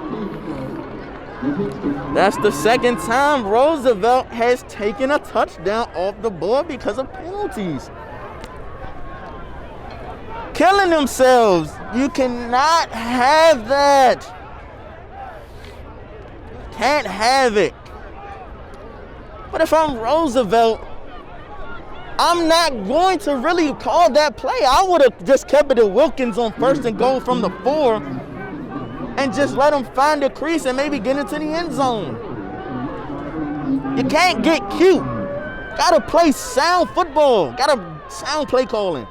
That's the second time Roosevelt has taken a touchdown off the board because of penalties. Killing themselves. You cannot have that. Can't have it. But if I'm Roosevelt, I'm not going to really call that play. I would have just kept it at Wilkins on 1st and goal from the 4 and just let him find the crease and maybe get into the end zone. You can't get cute. Gotta play sound football. Gotta sound play calling.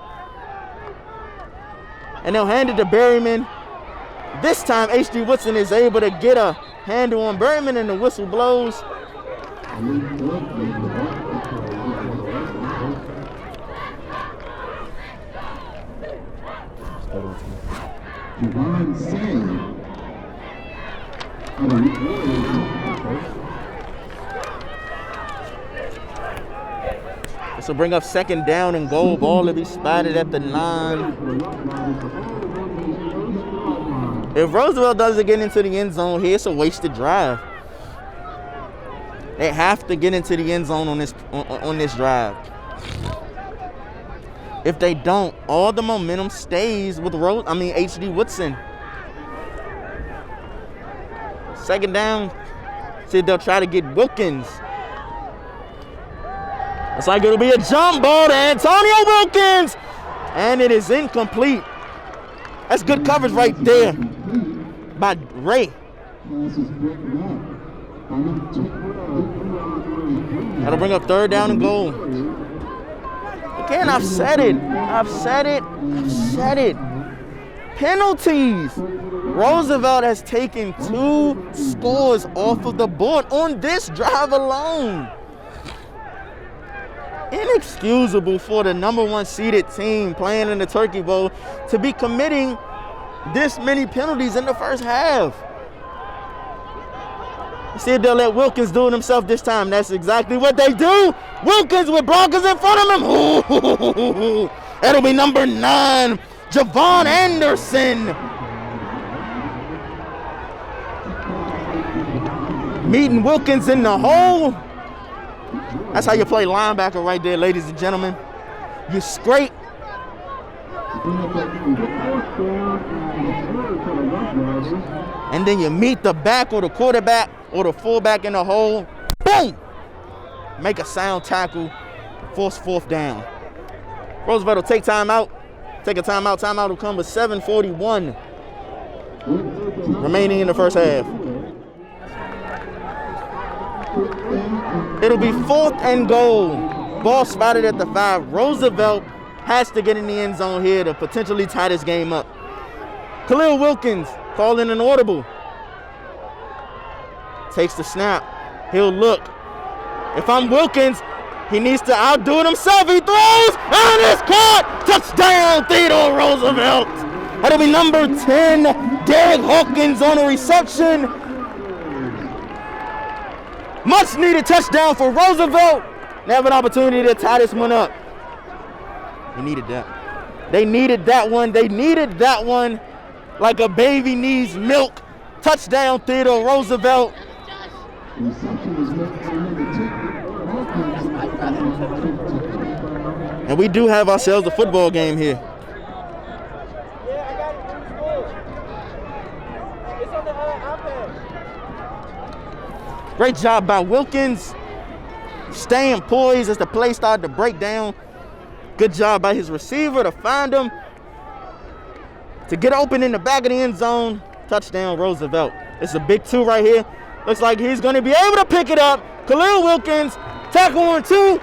And they'll hand it to Berryman. This time, H.D. Woodson is able to get a handle on Berryman and the whistle blows. This will bring up 2nd down and goal. Ball to be spotted at the 9. If Roosevelt doesn't get into the end zone here, it's a wasted drive. They have to get into the end zone on this drive. If they don't, all the momentum stays with H.D. Woodson. 2nd down. See, they'll try to get Wilkins. It's like it'll be a jump ball to Antonio Wilkins. And it is incomplete. That's good coverage right there by Ray. That'll bring up 3rd down and goal. Again, I've said it. Penalties. Roosevelt has taken 2 scores off of the board on this drive alone. Inexcusable for the #1 seeded team playing in the Turkey Bowl to be committing this many penalties in the first half. See if they'll let Wilkins do it himself this time. That's exactly what they do. Wilkins with Broncos in front of him. Ooh, that'll be number 9, Javon Anderson. Meeting Wilkins in the hole. That's how you play linebacker right there, ladies and gentlemen. You scrape. And then you meet the back or the quarterback or the fullback in the hole. Boom! Make a sound tackle. Force 4th down. Roosevelt will take timeout. Take a timeout. Timeout will come with 7:41 remaining in the first half. It'll be 4th and goal. Ball spotted at the 5. Roosevelt has to get in the end zone here to potentially tie this game up. Khalil Wilkins calling an audible. Takes the snap. He'll look. If I'm Wilkins, he needs to outdo it himself. He throws, and it's caught. Touchdown, Theodore Roosevelt. That'll be number 10, Derek Hawkins on a reception. Much needed touchdown for Roosevelt. They have an opportunity to tie this one up. They needed that. They needed that one. They needed that one like a baby needs milk. Touchdown, Theodore Roosevelt. And we do have ourselves a football game here. Great job by Wilkins, staying poised as the play started to break down. Good job by his receiver to find him, to get open in the back of the end zone. Touchdown, Roosevelt. It's a big 2 right here. Looks like he's going to be able to pick it up. Khalil Wilkins, tackle on 2.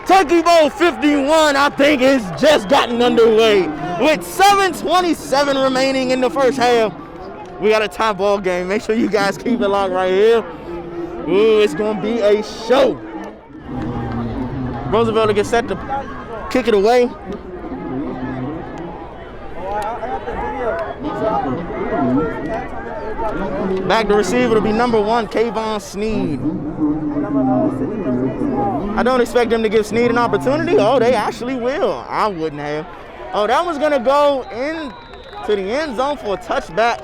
Turkey Bowl 51, I think, has just gotten underway. With 7:27 remaining in the first half. We got a tie ball game. Make sure you guys keep it locked right here. Ooh, it's going to be a show. Roosevelt will get set to kick it away. Back to receiver to be number 1, Kayvon Sneed. I don't expect them to give Sneed an opportunity. Oh, they actually will. I wouldn't have. Oh, that one's gonna go in to the end zone for a touchback.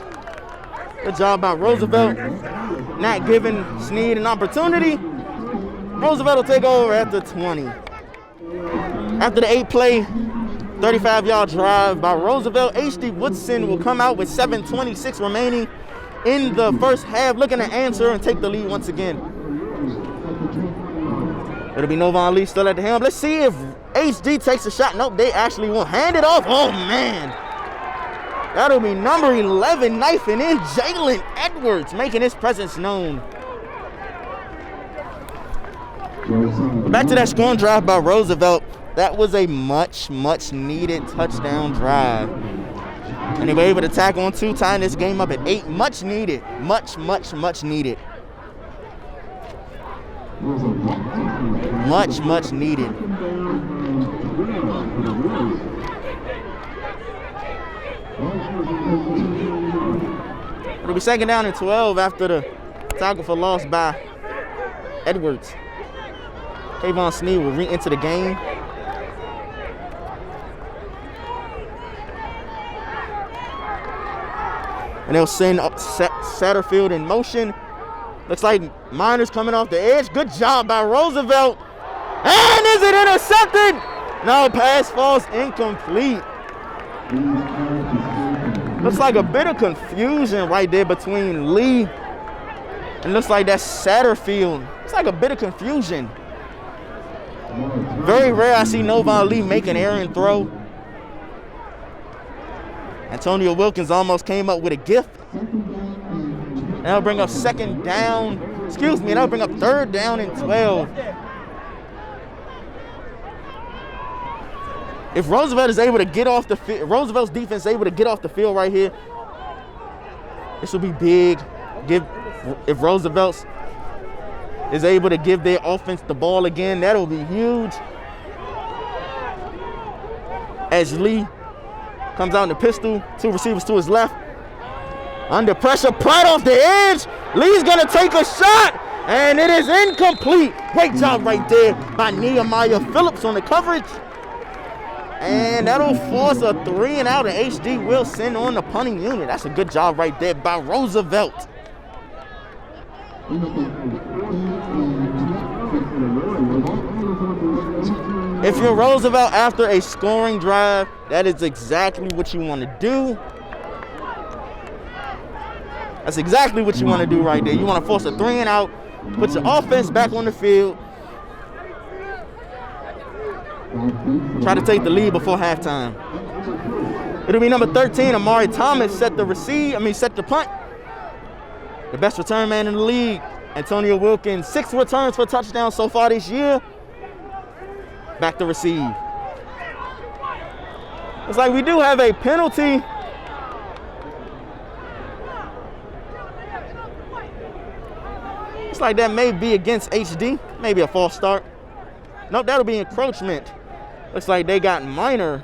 Good job by Roosevelt, not giving Snead an opportunity. Roosevelt will take over at the 20. After the 8-play, 35-yard drive by Roosevelt, HD Woodson will come out with 7:26 remaining in the first half, looking to answer and take the lead once again. It'll be Novon Lee still at the helm. Let's see if HD takes a shot. Nope, they actually will hand it off. Oh, man. That'll be number 11 knifing in Jalen Edwards, making his presence known. Back to that scoring drive by Roosevelt. That was a much needed touchdown drive. And they were able to tack on 2, tying this game up at 8. Much needed. Much needed. Much needed. It'll be 2nd down and 12 after the tackle for loss by Edwards. Kayvon Snead will re-enter the game. And they'll send up Satterfield in motion. Looks like Miner's coming off the edge. Good job by Roosevelt. And is it intercepted? No, pass falls incomplete. Looks like a bit of confusion right there between Lee and looks like that's Satterfield. It's like a bit of confusion. Very rare I see Novon Lee make an errant throw. Antonio Wilkins almost came up with a gift. And that'll bring up 3rd down and 12. If Roosevelt is able to get off the field, Roosevelt's defense is able to get off the field right here, this will be big. If Roosevelt is able to give their offense the ball again, that'll be huge. As Lee comes out in the pistol, 2 receivers to his left. Under pressure, Pratt off the edge. Lee's gonna take a shot, and it is incomplete. Great job right there by Nehemiah Phillips on the coverage. And that'll force a 3-and-out, and HD will send on the punting unit. That's a good job right there by Roosevelt. If you're Roosevelt after a scoring drive, that is exactly what you want to do. That's exactly what you want to do right there. You want to force a 3-and-out, put your offense back on the field, try to take the lead before halftime. It'll be number 13, Amari Thomas, set the punt. The best return man in the league, Antonio Wilkins, 6 returns for touchdowns so far this year. Back to receive. It's like we do have a penalty. It's like that may be against HD, maybe a false start. Nope, that'll be encroachment. Looks like they got Miner.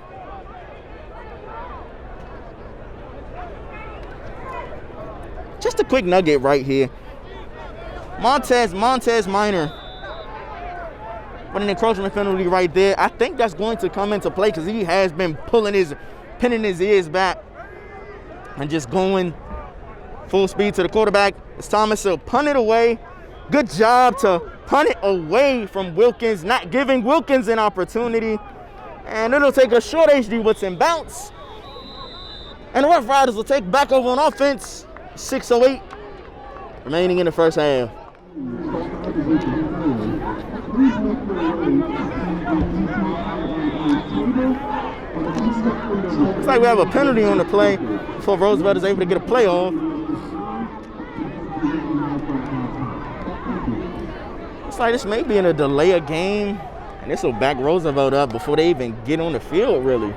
Just a quick nugget right here. Montez Miner with an encroachment penalty right there. I think that's going to come into play because he has been pinning his ears back and just going full speed to the quarterback. It's Thomas will punt it away. Good job to punt it away from Wilkins, not giving Wilkins an opportunity. And it'll take a short HD Woodson bounce. And the Roughriders will take back over on offense. 6:08 remaining in the first half. Looks like we have a penalty on the play before Roosevelt is able to get a play off. Looks like this may be in a delay of game, and this will back Roosevelt up before they even get on the field, really.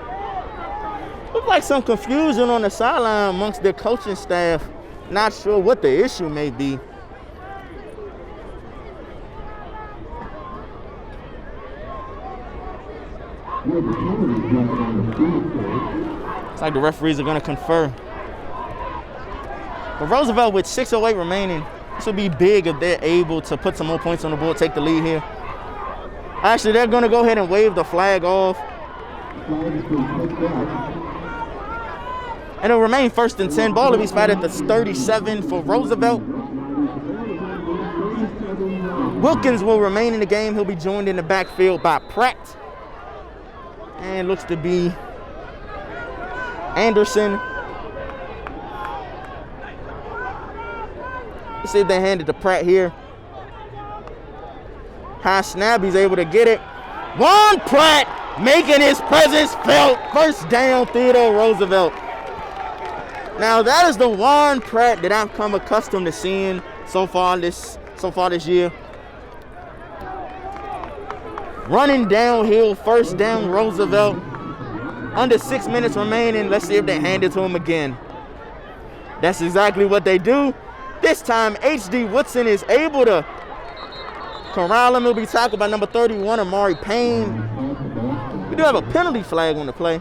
Looks like some confusion on the sideline amongst their coaching staff. Not sure what the issue may be. Looks like the referees are going to confer. But Roosevelt with 6:08 remaining, this will be big if they're able to put some more points on the board, take the lead here. Actually, they're going to go ahead and wave the flag off. And it'll remain 1st and 10. Ball will be spotted at the 37 for Roosevelt. Wilkins will remain in the game. He'll be joined in the backfield by Pratt. And looks to be Anderson. Let's see if they hand it to Pratt here. High snap, he's able to get it. Juan Pratt making his presence felt. 1st down, Theodore Roosevelt. Now that is the Juan Pratt that I've come accustomed to seeing so far this year. Running downhill, 1st down, Roosevelt. Under 6 minutes remaining. Let's see if they hand it to him again. That's exactly what they do. This time, H.D. Woodson is able to corral him. He'll be tackled by number 31, Amari Payne. We do have a penalty flag on the play.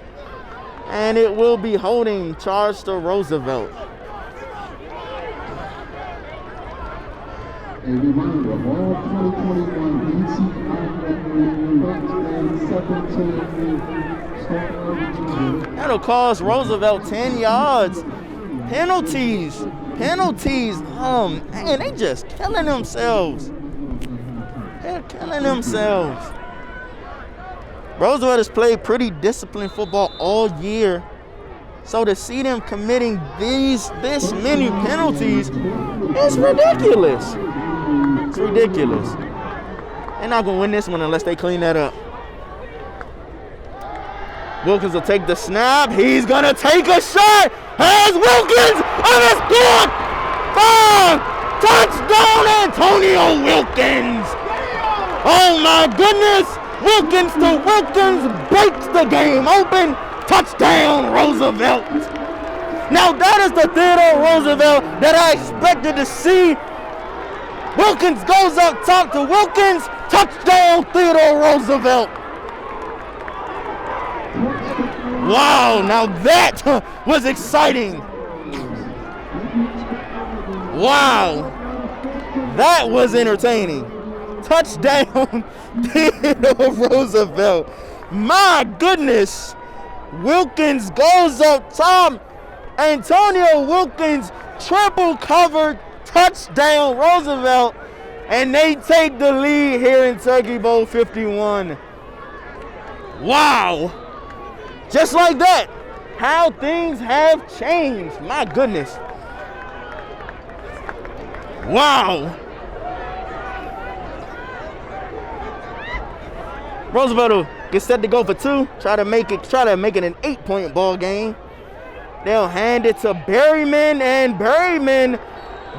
And it will be holding charge to Roosevelt. A reminder, all 2021 DCIAA That'll cost Roosevelt 10 yards. Penalties. Man, they just killing themselves. They're killing themselves. Roosevelt has played pretty disciplined football all year. So to see them committing this many penalties is ridiculous. It's ridiculous. They're not going to win this one unless they clean that up. Wilkins will take the snap. He's going to take a shot. Has Wilkins and it's good. 5. Touchdown, Antonio Wilkins. Oh, my goodness. Wilkins to Wilkins breaks the game open. Touchdown, Roosevelt. Now that is the Theodore Roosevelt that I expected to see. Wilkins goes up top to Wilkins. Touchdown, Theodore Roosevelt. Wow, now that was exciting. Wow, that was entertaining. Touchdown, Theodore Roosevelt. My goodness. Wilkins goes up top. Antonio Wilkins triple covered. Touchdown, Roosevelt. And they take the lead here in Turkey Bowl 51. Wow. Just like that. How things have changed. My goodness. Wow. Roosevelt will get set to go for 2. Try to make it an 8-point ball game. They'll hand it to Berryman, and Berryman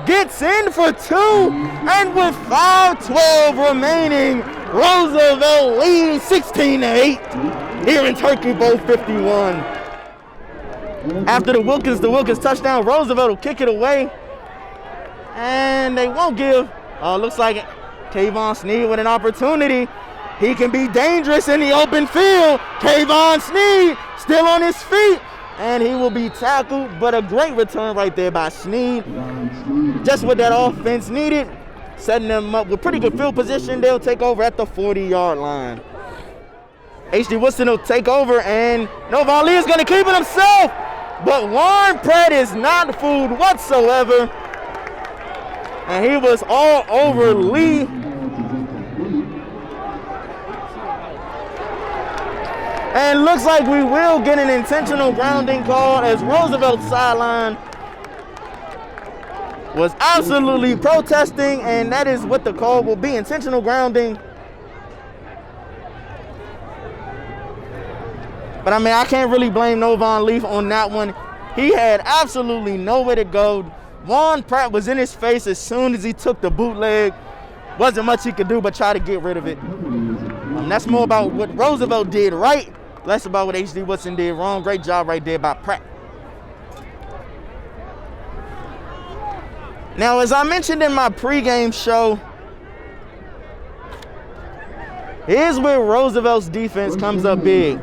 gets in for 2. And with 5:12 remaining, Roosevelt leads 16-8 here in Turkey Bowl 51. After the Wilkins touchdown, Roosevelt will kick it away. And they won't give. Looks like Kayvon Sneed with an opportunity. He can be dangerous in the open field. Kayvon Sneed still on his feet. And he will be tackled, but a great return right there by Sneed. Just what that offense needed. Setting them up with pretty good field position. They'll take over at the 40-yard line. H.D. Woodson will take over, and Novon Lee is going to keep it himself. But Warren Pratt is not fooled whatsoever. And he was all over Lee. And looks like we will get an intentional grounding call as Roosevelt's sideline was absolutely protesting, and that is what the call will be, intentional grounding. But I mean, I can't really blame Novon Leaf on that one. He had absolutely nowhere to go. Juan Pratt was in his face as soon as he took the bootleg. Wasn't much he could do but try to get rid of it. That's more about what Roosevelt did right, less about what H.D. Woodson did wrong. Great job right there by Pratt. Now, as I mentioned in my pregame show, here's where Roosevelt's defense comes up big.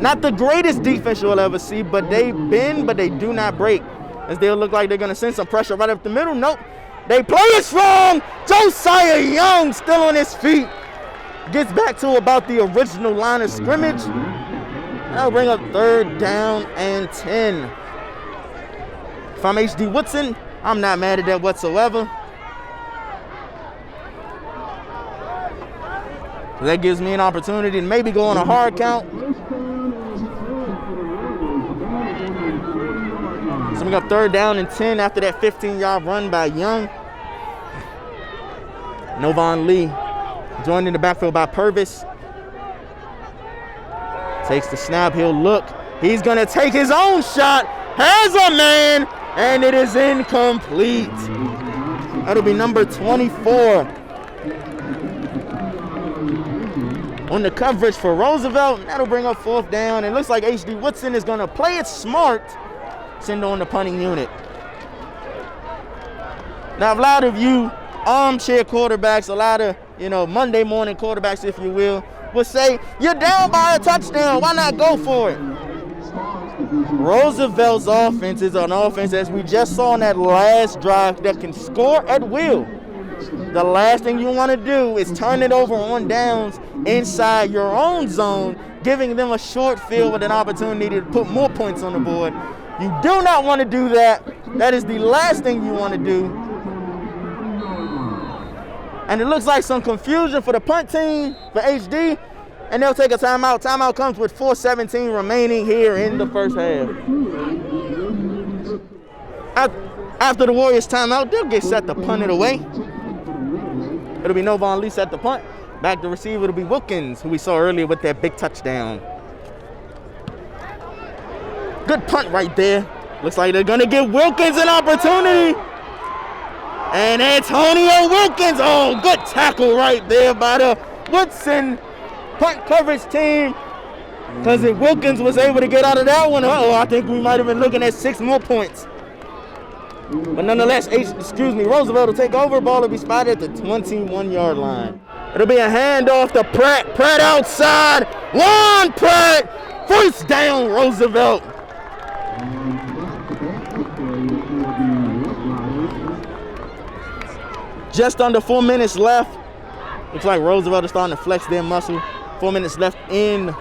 Not the greatest defense you'll ever see, but they bend, but they do not break. As they'll look like they're going to send some pressure right up the middle. Nope. They play it strong. Josiah Young still on his feet. Gets back to about the original line of scrimmage. That'll bring up 3rd down and 10. If I'm HD Woodson, I'm not mad at that whatsoever. So that gives me an opportunity to maybe go on a hard count. So we got 3rd down and 10 after that 15-yard run by Young. Novon Lee joined in the backfield by Purvis. Takes the snap, he'll look. He's gonna take his own shot, has a man, and it is incomplete. That'll be number 24. On the coverage for Roosevelt, that'll bring up 4th down. It looks like HD Woodson is gonna play it smart, send on the punting unit. Now, a lot of you armchair quarterbacks, a lot of, Monday morning quarterbacks, if you will say, you're down by a touchdown, why not go for it? Roosevelt's offense is an offense, as we just saw in that last drive, that can score at will. The last thing you want to do is turn it over on downs inside your own zone, giving them a short field with an opportunity to put more points on the board. You do not want to do that. That is the last thing you want to do. And it looks like some confusion for the punt team, for HD, and they'll take a timeout. Timeout comes with 4:17 remaining here in the first half. After the Warriors timeout, they'll get set to punt it away. It'll be Novon Lee set the punt. Back to receiver, it'll be Wilkins, who we saw earlier with that big touchdown. Good punt right there. Looks like they're gonna give Wilkins an opportunity. And Antonio Wilkins, oh, good tackle right there by the Woodson punt coverage team. Because if Wilkins was able to get out of that one, I think we might have been looking at 6 more points. But nonetheless, Roosevelt will take over. Ball will be spotted at the 21-yard line. It'll be a handoff to Pratt. Pratt outside. Juan Pratt. 1st down, Roosevelt. Just under 4 minutes left. Looks like Roosevelt is starting to flex their muscle. 4 minutes left in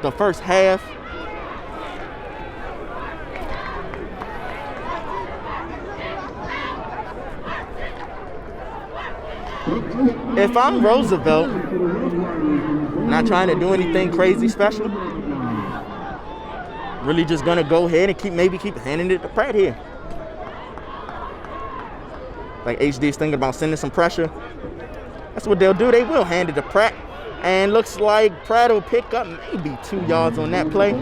the first half. If I'm Roosevelt, not trying to do anything crazy special, really just gonna go ahead and maybe keep handing it to Pratt here. Like HD is thinking about sending some pressure. That's what they'll do. They will hand it to Pratt. And looks like Pratt will pick up maybe 2 yards on that play.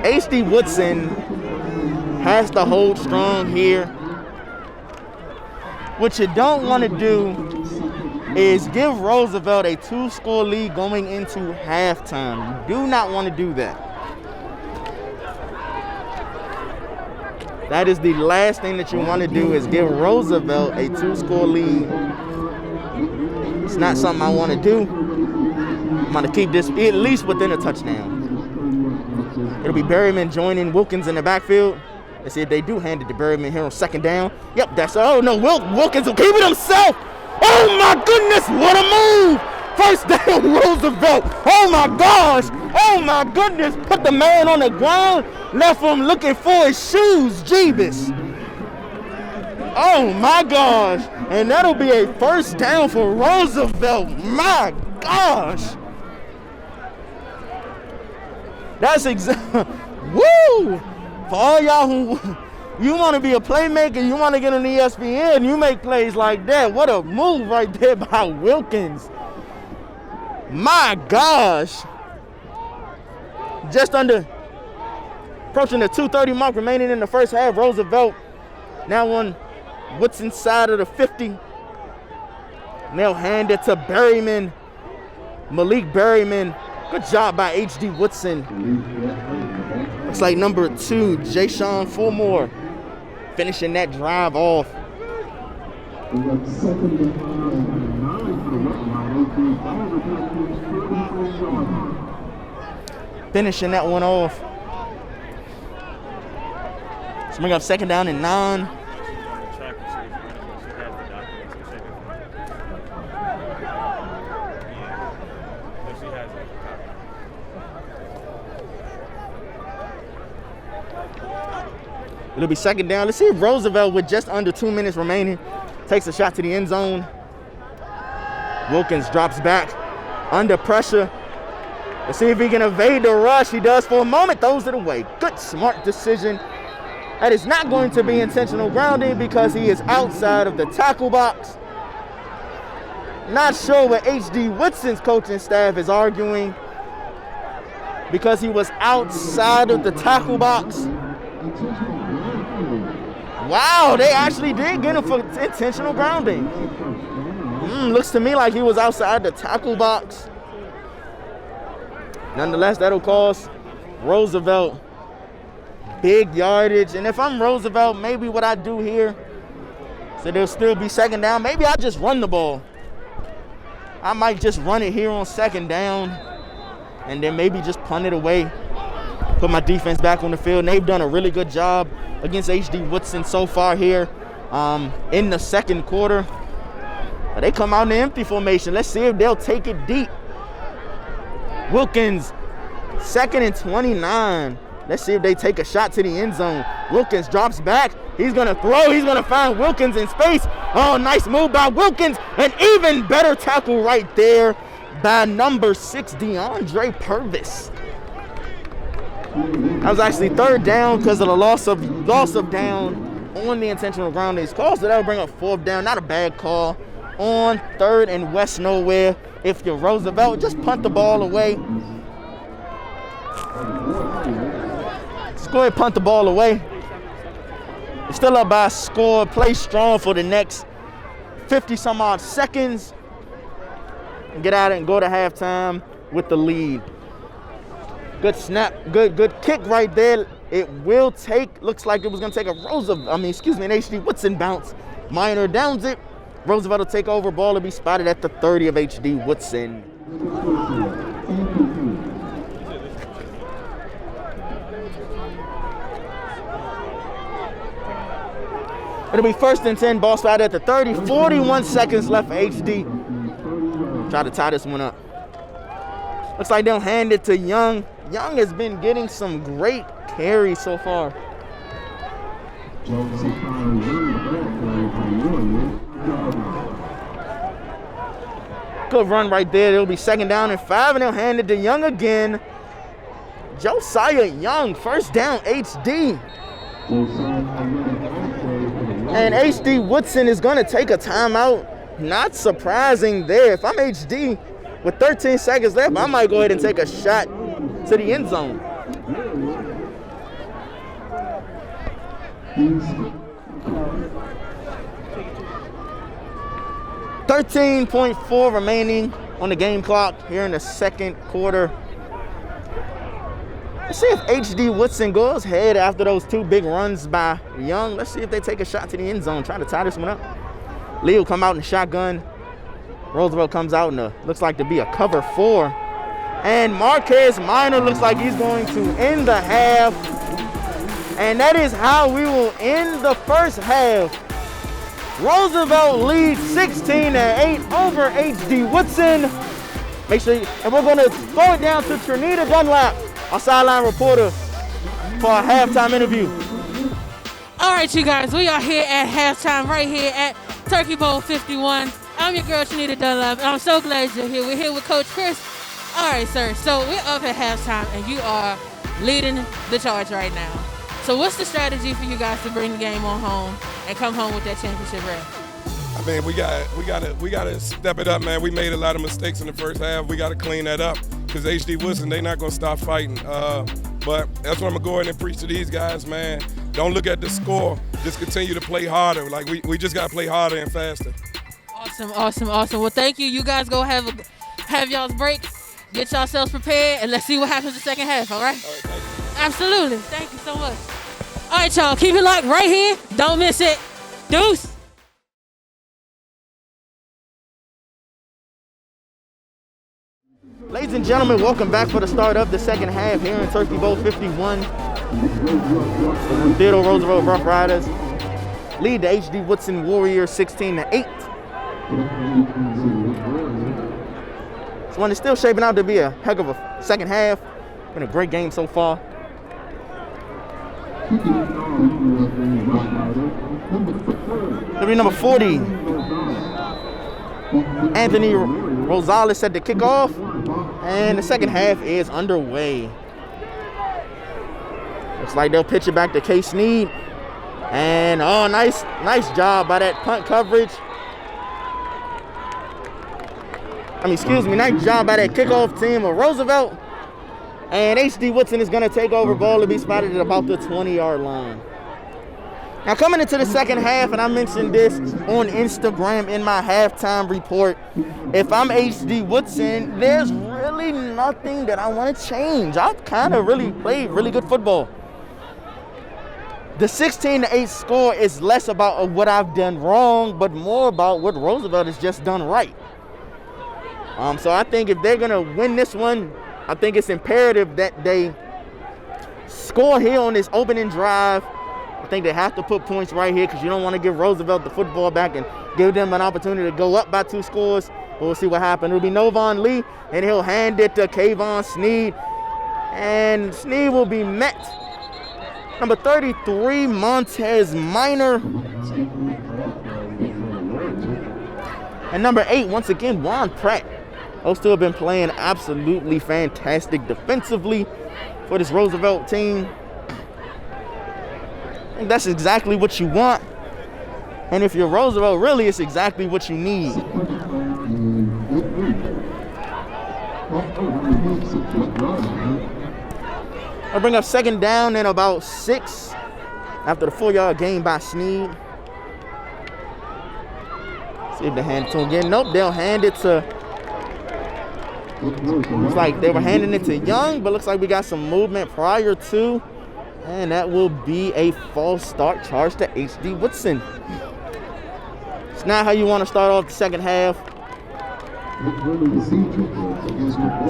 HD Woodson has to hold strong here. What you don't want to do is give Roosevelt a 2-score lead going into halftime. You do not want to do that. That is the last thing that you want to do, is give Roosevelt a 2-score lead. It's not something I want to do. I'm going to keep this at least within a touchdown. It'll be Berryman joining Wilkins in the backfield. Let's see if they do hand it to Berryman here on 2nd down. Yep, that's, oh no, Wilkins will keep it himself. Oh my goodness, what a move. 1st down, Roosevelt. Oh my gosh. Oh my goodness. Put the man on the ground. Left him looking for his shoes. Jeebus. Oh my gosh. And that'll be a 1st down for Roosevelt. My gosh. That's woo. For all y'all who you want to be a playmaker, you want to get on ESPN, you make plays like that. What a move right there by Wilkins. My gosh. Just approaching the 2:30 mark remaining in the first half. Roosevelt now on Woodson's side of the 50. And they'll hand it to Berryman. Malik Berryman. Good job by HD Woodson. Looks like number 2, Jayshon Fulmore, finishing that drive off. Finishing that one off. So bring up 2nd down and 9. It'll be second down. Let's see if Roosevelt, with just under 2 minutes remaining, takes a shot to the end zone. Wilkins drops back under pressure. Let's see if he can evade the rush. He does for a moment, throws it away. Good, smart decision. That is not going to be intentional grounding because he is outside of the tackle box. Not sure what H.D. Woodson's coaching staff is arguing because he was outside of the tackle box. Wow, they actually did get him for intentional grounding. Looks to me like he was outside the tackle box. Nonetheless, that'll cost Roosevelt big yardage. And if I'm Roosevelt, maybe what I do here, so there'll still be second down, maybe I just run the ball. I might just run it here on second down and then maybe just punt it away, put my defense back on the field. And they've done a really good job against H.D. Woodson so far here in the second quarter. But they come out in the empty formation. Let's see if they'll take it deep. Wilkins, 2nd and 29. Let's see if they take a shot to the end zone. Wilkins drops back. He's going to throw. He's going to find Wilkins in space. Oh, nice move by Wilkins. An even better tackle right there by number 6, DeAndre Purvis. That was actually third down because of the loss of down on the intentional grounding call. So that'll bring up fourth down. Not a bad call on 3rd and West Nowhere. If you're Roosevelt, just punt the ball away. Let's go ahead and punt the ball away. You're still up by a score. Play strong for the next 50-some odd seconds. And get out and go to halftime with the lead. Good snap, good kick right there. It will take, looks like it was gonna take an H.D. Woodson bounce. Minor downs it. Roosevelt will take over. Ball will be spotted at the 30 of H.D. Woodson. It'll be 1st and 10. Ball spotted at the 30. 41 seconds left for H.D. Try to tie this one up. Looks like they'll hand it to Young. Young has been getting some great carries so far. Good run right there. It'll be 2nd down and 5, and they'll hand it to Young again. Josiah Young, 1st down, HD. And H.D. Woodson is going to take a timeout. Not surprising there. If I'm H.D. with 13 seconds left, I might go ahead and take a shot to the end zone. $13.4 remaining on the game clock here in the second quarter. Let's see if H.D. Woodson goes ahead after those 2 big runs by Young. Let's see if they take a shot to the end zone, trying to tie this one up. Lee will come out in shotgun. Roosevelt comes out in looks like to be a cover 4. And Marquez Minor looks like he's going to end the half. And that is how we will end the first half. Roosevelt leads 16-8 over H.D. Woodson. Make sure and we're going to throw it down to Trinita Dunlap, our sideline reporter, for a halftime interview. All right, you guys, we are here at halftime right here at Turkey Bowl 51. I'm your girl, Trinita Dunlap, and I'm so glad you're here. We're here with Coach Chris. All right, sir, so we're up at halftime, and you are leading the charge right now. So what's the strategy for you guys to bring the game on home and come home with that championship ring? I mean, we gotta step it up, man. We made a lot of mistakes in the first half. We gotta clean that up because H.D. Woodson, they not gonna stop fighting. But that's what I'm gonna go ahead and preach to these guys, man. Don't look at the score. Just continue to play harder. Like we just gotta play harder and faster. Awesome. Well, thank you. You guys go have y'all's break. Get yourselves prepared, and let's see what happens in the second half, all right? All right, thank you. Absolutely. Thank you so much. All right, y'all. Keep it locked right here. Don't miss it. Deuce. Ladies and gentlemen, welcome back for the start of the second half here in Turkey Bowl 51. The Theodore Roosevelt Roughriders lead the H.D. Woodson Warriors 16-8. This one is still shaping out to be a heck of a second half. Been a great game so far. It'll be number 40. Anthony Rosales set the kickoff, and the second half is underway. Looks like they'll pitch it back to K. Sneed. And oh, nice job by that punt coverage. Nice job by that kickoff team of Roosevelt. And H.D. Woodson is going to take over. Ball to be spotted at about the 20-yard line. Now coming into the second half, and I mentioned this on Instagram in my halftime report, if I'm H.D. Woodson, there's really nothing that I want to change. I've kind of really played really good football. The 16-8 score is less about what I've done wrong, but more about what Roosevelt has just done right. So I think if they're going to win this one, I think it's imperative that they score here on this opening drive. I think they have to put points right here because you don't want to give Roosevelt the football back and give them an opportunity to go up by 2 scores. But we'll see what happens. It'll be Novon Lee, and he'll hand it to Kayvon Sneed. And Sneed will be met. Number 33, Montez Minor. And number 8, once again, Juan Pratt. Those two have been playing absolutely fantastic defensively for this Roosevelt team. I think that's exactly what you want. And if you're Roosevelt, really, it's exactly what you need. I'll bring up second down and about 6 after the 4-yard gain by Sneed. See if they hand it to him again. Nope, they'll hand it to... Looks like they were handing it to Young, but looks like we got some movement prior to. And that will be a false start charge to H.D. Woodson. It's not how you want to start off the second half.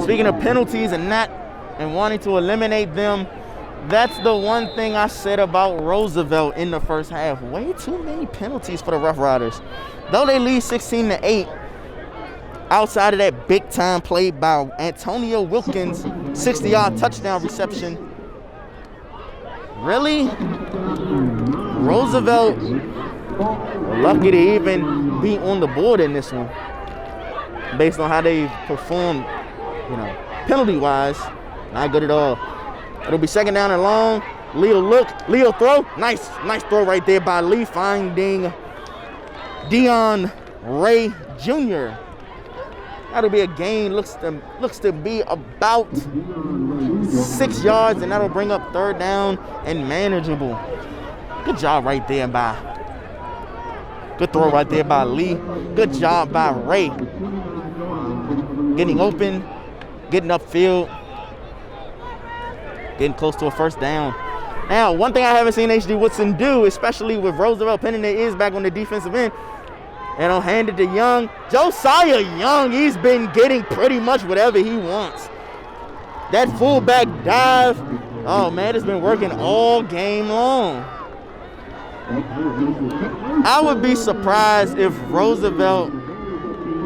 Speaking of penalties and wanting to eliminate them, that's the one thing I said about Roosevelt in the first half. Way too many penalties for the Roughriders. Though they lead 16-8, outside of that big-time play by Antonio Wilkins, 60-yard touchdown reception, really? Roosevelt lucky to even be on the board in this one based on how they performed, penalty-wise. Not good at all. It'll be second down and long. Leo throw. Nice throw right there by Lee, finding Dion Ray Jr. That'll be a gain. Looks to be about 6 yards, and that'll bring up third down and manageable. Good job right there by. Good throw right there by Lee. Good job by Ray. Getting open, getting upfield, getting close to a first down. Now, one thing I haven't seen H.D. Woodson do, especially with Roosevelt pinning their ears back on the defensive end, and I'll hand it to Young. Josiah Young, he's been getting pretty much whatever he wants. That fullback dive, oh man, it's been working all game long. I would be surprised if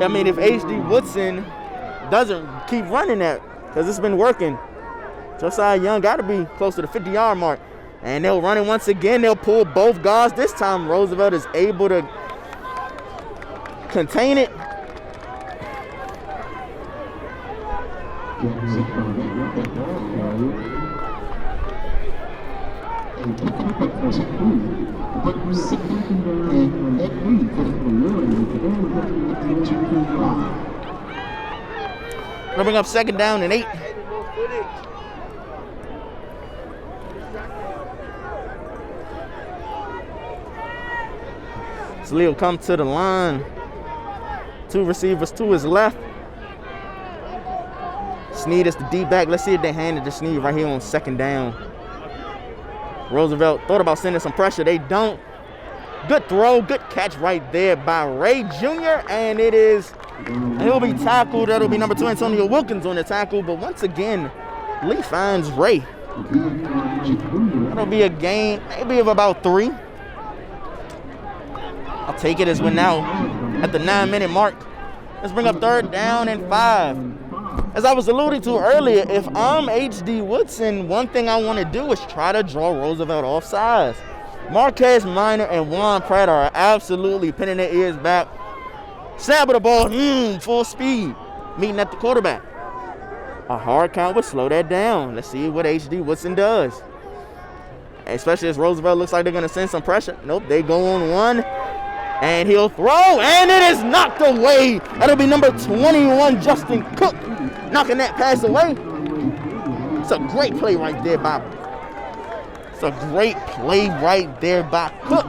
if H.D. Woodson doesn't keep running that, because it's been working. Josiah Young got to be close to the 50-yard mark. And they'll run it once again. They'll pull both guards. This time Roosevelt is able to contain it. We'll bring up second down and 8. So Leo come to the line. 2 receivers to his left. Sneed is the D-back. Let's see if they handed to Sneed right here on second down. Roosevelt thought about sending some pressure. They don't. Good throw, good catch right there by Ray Jr. And he'll be tackled. That'll be number 2, Antonio Wilkins, on the tackle. But once again, Lee finds Ray. That'll be a gain maybe of about 3. I'll take it as we're now at the 9-minute mark. Let's bring up third down and 5. As I was alluding to earlier, if I'm H.D. Woodson, one thing I want to do is try to draw Roosevelt off sides. Marquez Minor and Juan Pratt are absolutely pinning their ears back. Snap of the ball, full speed, meeting at the quarterback. A hard count would slow that down. Let's see what H.D. Woodson does. Especially as Roosevelt looks like they're going to send some pressure. Nope, they go on one. And he'll throw, and it is knocked away. That'll be number 21, Justin Cook, knocking that pass away. It's a great play right there by Cook.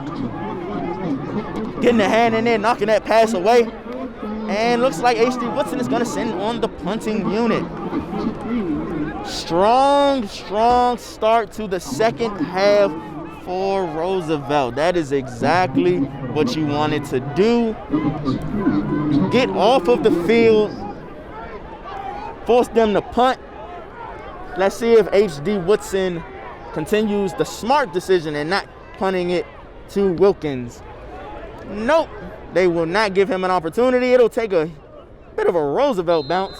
Getting the hand in there, knocking that pass away. And looks like H.D. Woodson is going to send on the punting unit. Strong start to the second half for Roosevelt. That is exactly what you wanted to do. Get off of the field. Force them to punt. Let's see if H.D. Woodson continues the smart decision and not punting it to Wilkins. Nope. They will not give him an opportunity. It'll take a bit of a Roosevelt bounce.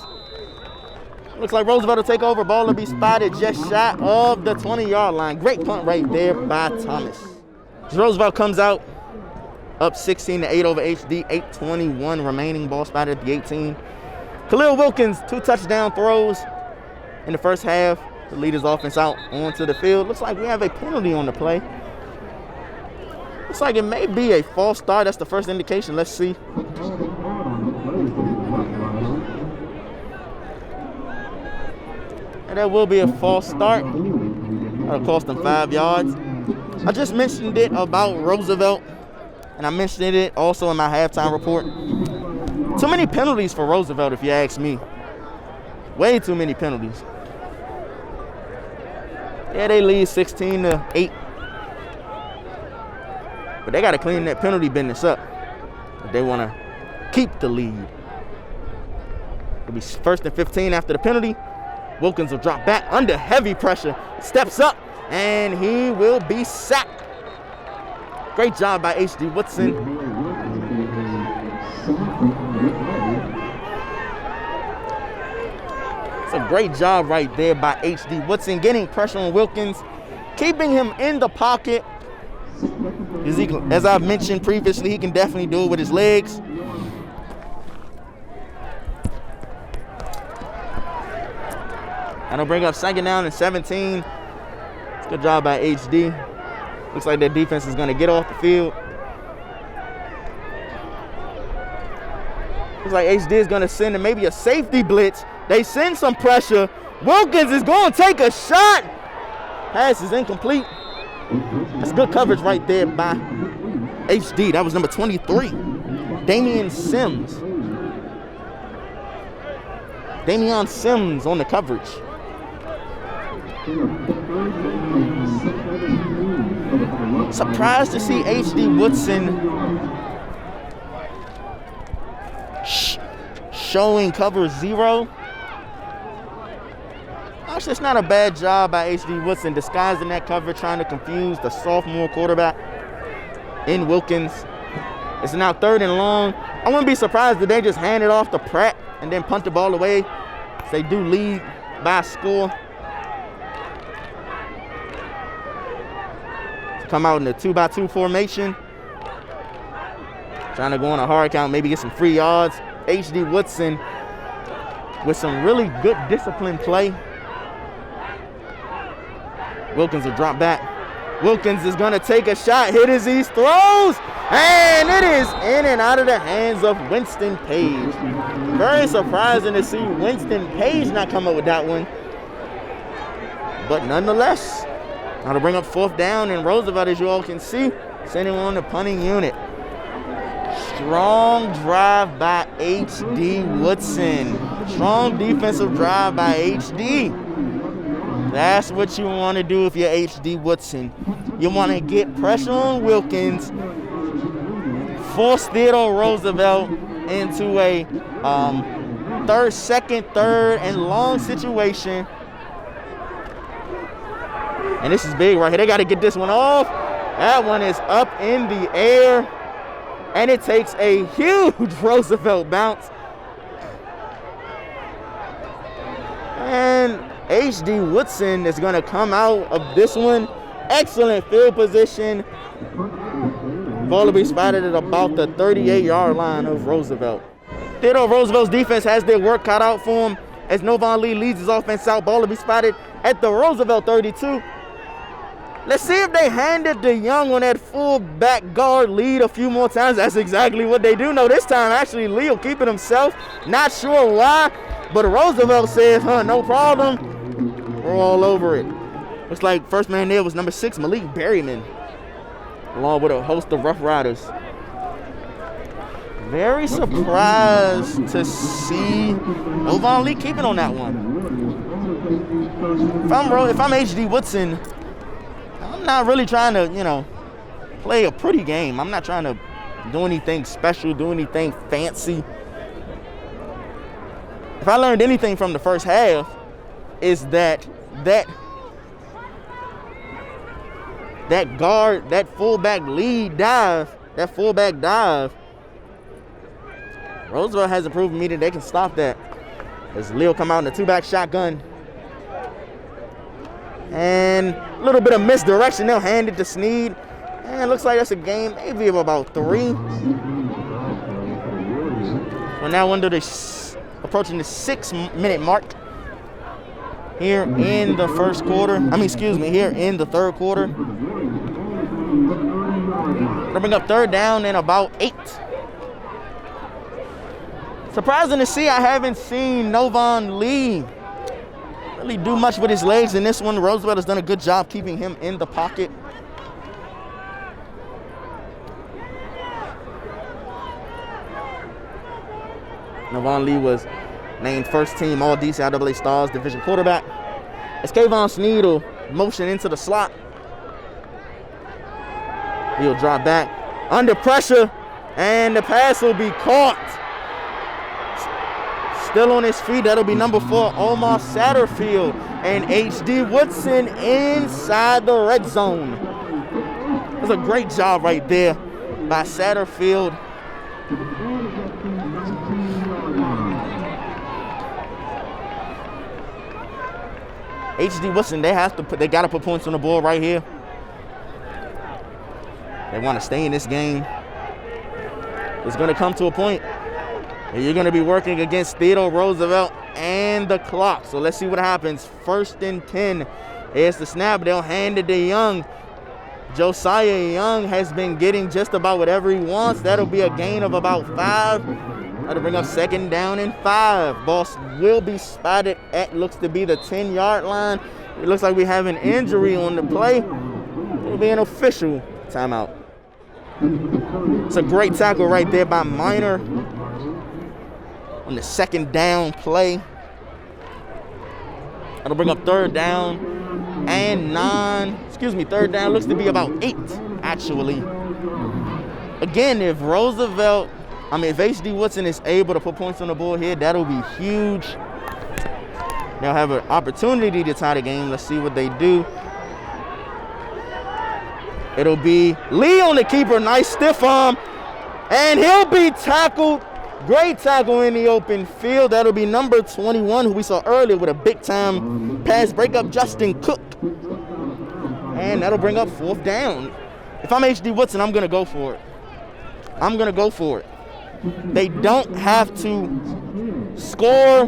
Looks like Roosevelt will take over. Ball will be spotted just shy of the 20-yard line. Great punt right there by Thomas. As Roosevelt comes out, up 16-8 over HD. 8:21 remaining. Ball spotted at the 18. Khalil Wilkins, 2 touchdown throws in the first half to lead his offense out onto the field. Looks like we have a penalty on the play. Looks like it may be a false start. That's the first indication. Let's see. And that will be a false start. That'll cost them 5 yards. I just mentioned it about Roosevelt, and I mentioned it also in my halftime report. Too many penalties for Roosevelt, if you ask me. Way too many penalties. Yeah, they lead 16-8. But they got to clean that penalty business up if they want to keep the lead. It'll be 1st and 15 after the penalty. Wilkins will drop back under heavy pressure, steps up, and he will be sacked. Great job by H.D. Woodson. It's a great job right there by H.D. Woodson, getting pressure on Wilkins, keeping him in the pocket. As I've mentioned previously, he can definitely do it with his legs. That'll bring up 2nd down and 17. It's a good job by HD. Looks like their defense is going to get off the field. Looks like HD is going to send maybe a safety blitz. They send some pressure. Wilkins is going to take a shot. Pass is incomplete. That's good coverage right there by HD. That was number 23, Damian Sims. Damian Sims on the coverage. Surprised to see H.D. Woodson showing cover 0. Actually, it's not a bad job by H.D. Woodson disguising that cover, trying to confuse the sophomore quarterback in Wilkins. It's now 3rd and long. I wouldn't be surprised if they just hand it off to Pratt and then punt the ball away. They do lead by a score. Come out in the 2-by-2 formation. Trying to go on a hard count, maybe get some free yards. H.D. Woodson with some really good disciplined play. Wilkins will drop back. Wilkins is going to take a shot. Hit as he throws. And it is in and out of the hands of Winston Page. Very surprising to see Winston Page not come up with that one. But nonetheless, now to bring up 4th down, and Roosevelt, as you all can see, sending on the punting unit. Strong drive by H.D. Woodson. Strong defensive drive by H.D. That's what you want to do if you're H.D. Woodson. You want to get pressure on Wilkins, force Theodore Roosevelt into a 2nd, 3rd, and long situation. And this is big right here. They got to get this one off. That one is up in the air. And it takes a huge Roosevelt bounce. And H.D. Woodson is going to come out of this one. Excellent field position. Ball will be spotted at about the 38-yard line of Roosevelt. Theodore Roosevelt's defense has their work cut out for him as Novon Lee leads his offense out. Ball will be spotted at the Roosevelt 32. Let's see if they handed the Young on that full back guard lead a few more times. That's exactly what they do. No, this time actually Lee will keep it himself. Not sure why, but Roosevelt says, no problem. We're all over it. Looks like first man there was number 6, Malik Berryman, along with a host of Roughriders. Very surprised to see Novon Lee keeping on that one. If I'm H.D. Woodson, I'm not really trying to, play a pretty game. I'm not trying to do anything special, do anything fancy. If I learned anything from the first half, is that guard, that fullback lead dive, that fullback dive, Roosevelt hasn't proven me that they can stop that. As Leo come out in the 2-back shotgun. And a little bit of misdirection. They'll hand it to Sneed. And it looks like that's a game maybe of about 3. We're now approaching the 6-minute mark here in the first quarter. Here in the third quarter. Gonna bring up third down and about 8. Surprising to see, I haven't seen Novon Lee really do much with his legs in this one. Roosevelt has done a good job keeping him in the pocket. Novon Lee was named first team all DCIAA Stars division quarterback. As Kayvon Sneed will motion into the slot. He'll drop back under pressure, and the pass will be caught. Still on his feet, that'll be number 4, Omar Satterfield, and H.D. Woodson inside the red zone. It was a great job right there by Satterfield. H.D. Woodson, they got to put points on the board right here. They want to stay in this game. It's going to come to a point. And you're going to be working against Theodore Roosevelt and the clock. So let's see what happens. 1st and 10. Here's the snap. They'll hand it to Young. Josiah Young has been getting just about whatever he wants. That'll be a gain of about 5. That'll bring up 2nd down and 5. Ball will be spotted at, looks to be the 10-yard line. It looks like we have an injury on the play. It'll be an official timeout. It's a great tackle right there by Minor on the 2nd down play. That'll bring up 3rd down and 9. 3rd down looks to be about 8, actually. Again, if H.D. Woodson is able to put points on the board here, that'll be huge. They'll have an opportunity to tie the game. Let's see what they do. It'll be Lee on the keeper. Nice stiff arm. And he'll be tackled. Great tackle in the open field. That'll be number 21, who we saw earlier with a big-time pass breakup, Justin Cook. And that'll bring up 4th down. If I'm H.D. Woodson, I'm going to go for it. They don't have to score.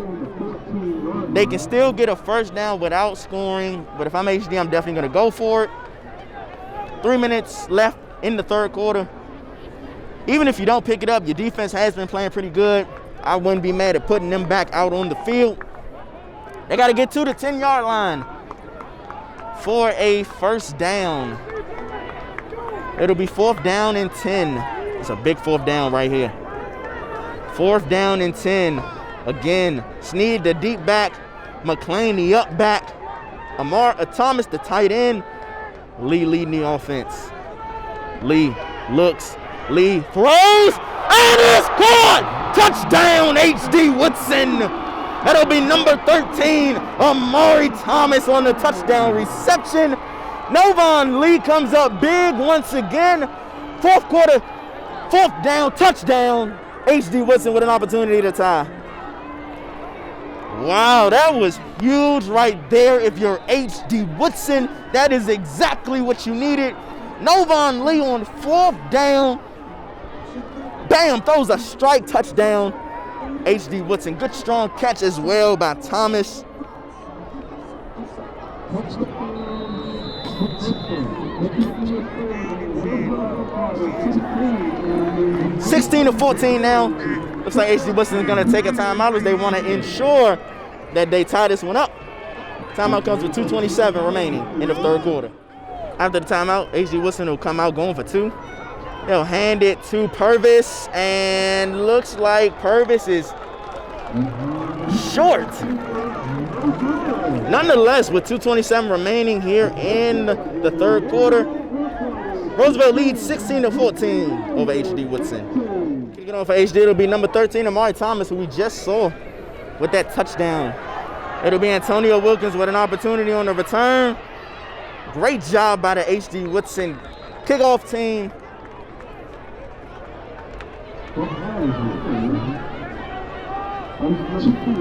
They can still get a 1st down without scoring. But if I'm H.D., I'm definitely going to go for it. 3 minutes left in the 3rd quarter. Even if you don't pick it up, your defense has been playing pretty good. I wouldn't be mad at putting them back out on the field. They got to get to the 10-yard line for a 1st down. It'll be 4th down and 10. It's a big 4th down right here. 4th down and 10. Again, Sneed the deep back, McClain the up back, Thomas the tight end. Lee leading the offense. Lee looks, Lee throws, and it's caught! Touchdown, H.D. Woodson. That'll be number 13, Amari Thomas on the touchdown reception. Novon Lee comes up big once again. 4th quarter, 4th down, touchdown. H.D. Woodson with an opportunity to tie. Wow, that was huge right there. If you're H.D. Woodson, that is exactly what you needed. Novon Lee on 4th down. Bam, throws a strike, touchdown. H.D. Woodson, good strong catch as well by Thomas. (16-14) now. Looks like H.D. Woodson is going to take a timeout as they want to ensure that they tie this one up. Timeout comes with 2:27 remaining in the third quarter. After the timeout, H.D. Woodson will come out going for 2. They'll hand it to Purvis, and looks like Purvis is short. Nonetheless, with 2:27 remaining here in the third quarter, Roosevelt leads 16-14 over H.D. Woodson. Kicking off for H.D. it'll be number 13, Amari Thomas, who we just saw with that touchdown. It'll be Antonio Wilkins with an opportunity on the return. Great job by the H.D. Woodson kickoff team.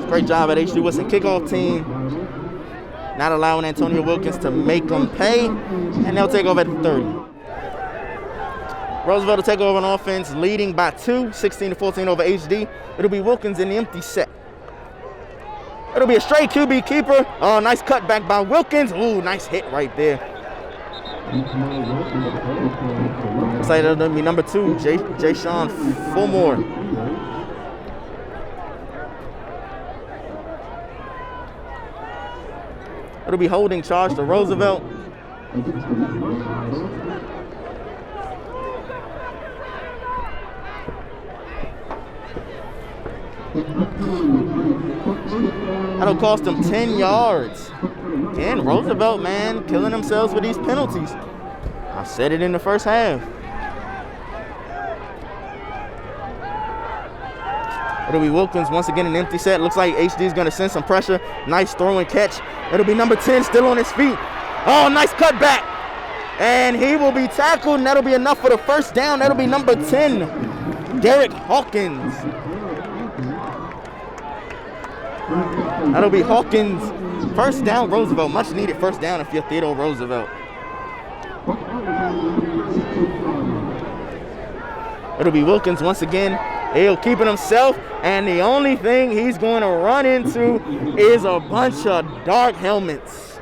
Great job at H.D. Woodson kickoff team. Not allowing Antonio Wilkins to make them pay. And they'll take over at the 30. Roosevelt will take over on offense, leading by 2, 16-14 over H.D. It'll be Wilkins in the empty set. It'll be a straight QB keeper. Oh, nice cutback by Wilkins. Ooh, nice hit right there. Looks like it'll be number 2, Jay-Sean Fulmore. It'll be holding charge to Roosevelt. That'll cost them 10 yards. Again, Roosevelt, man, killing themselves with these penalties. I said it in the first half. It'll be Wilkins once again in an empty set. Looks like HD is going to send some pressure. Nice throw and catch. It'll be number 10 still on his feet. Oh, nice cutback. And he will be tackled, and that'll be enough for the first down. That'll be number 10, Derek Hawkins. That'll be Hawkins. First down, Roosevelt. Much needed first down if you're Theodore Roosevelt. It'll be Wilkins once again. He'll keep it himself, and the only thing he's going to run into is a bunch of dark helmets.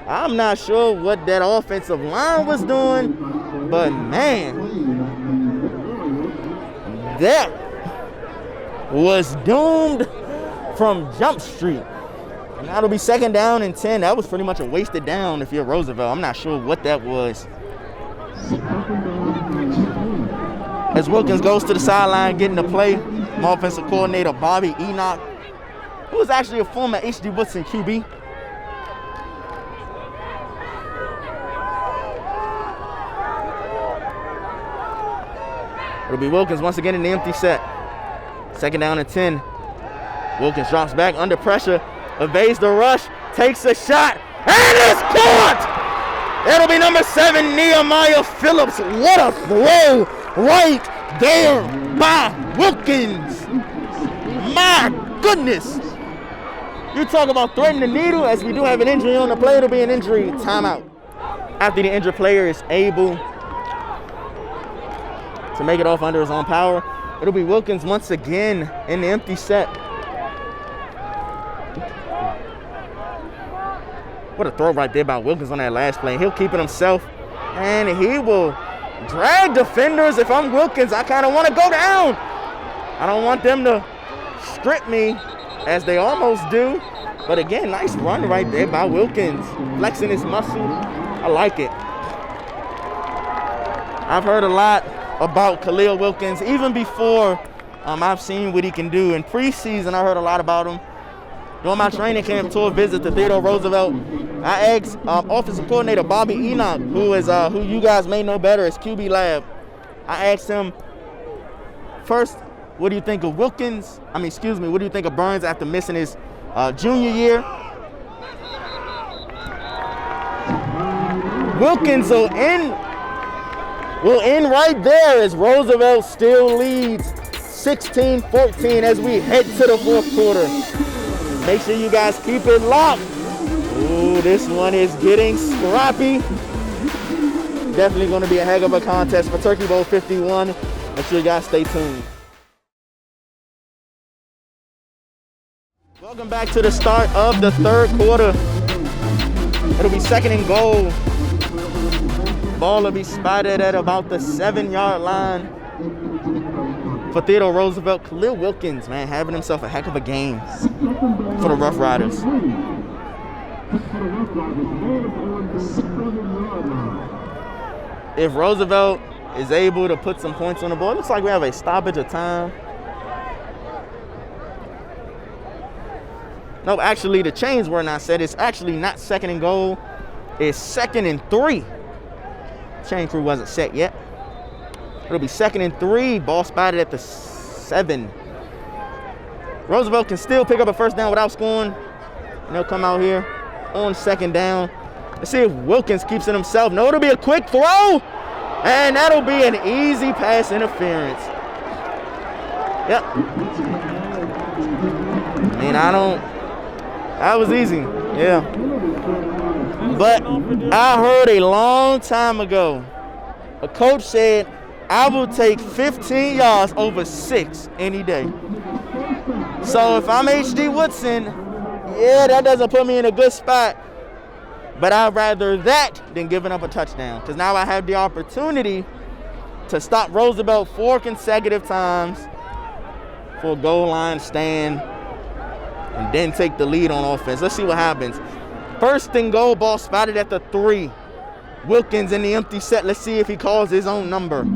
I'm not sure what that offensive line was doing, but man, that was doomed from Jump Street. And that'll be second down and 10. That was pretty much a wasted down if you're Roosevelt. I'm not sure what that was. As Wilkins goes to the sideline getting the play, my offensive coordinator Bobby Enoch, who was actually a former H.D. Woodson QB. It'll be Wilkins once again in the empty set. Second down and 10. Wilkins drops back under pressure, evades the rush, takes a shot, and it's caught! It'll be number 7, Nehemiah Phillips. What a throw right there by Wilkins. My goodness. You talk about threading the needle. As we do have an injury on the play, it'll be an injury timeout. After the injured player is able to make it off under his own power, it'll be Wilkins once again in the empty set. What a throw right there by Wilkins on that last play. He'll keep it himself, and he will drag defenders. If I'm Wilkins, I kind of want to go down. I don't want them to strip me, as they almost do. But again, nice run right there by Wilkins, flexing his muscle. I like it. I've heard a lot about Khalil Wilkins even before I've seen what he can do. In preseason, I heard a lot about him. During my training camp tour visit to Theodore Roosevelt, I asked offensive coordinator Bobby Enoch, who you guys may know better as QB Lab. I asked him, first, what do you think of what do you think of Burns after missing his junior year? Wilkins will end right there as Roosevelt still leads 16-14 as we head to the fourth quarter. Make sure you guys keep it locked. Ooh, this one is getting scrappy. Definitely going to be a heck of a contest for Turkey Bowl 51. Make sure you guys stay tuned. Welcome back to the start of the third quarter. It'll be second and goal. Ball will be spotted at about the 7-yard line for Theodore Roosevelt. Khalil Wilkins, man, having himself a heck of a game for the Roughriders. If Roosevelt is able to put some points on the board, it looks like we have a stoppage of time. No, actually, the chains were not set. It's actually not second and goal. It's second and 3. Chain crew wasn't set yet. It'll be second and 3. Ball spotted at the 7. Roosevelt can still pick up a first down without scoring. And they'll come out here on second down. Let's see if Wilkins keeps it himself. No, it'll be a quick throw. And that'll be an easy pass interference. Yep. I mean, that was easy. Yeah. But I heard a long time ago, a coach said, I will take 15 yards over 6 any day. So if I'm HD Woodson, yeah, that doesn't put me in a good spot. But I'd rather that than giving up a touchdown, because now I have the opportunity to stop Roosevelt 4 consecutive times for a goal line stand and then take the lead on offense. Let's see what happens. First and goal, ball spotted at the 3. Wilkins in the empty set. Let's see if he calls his own number.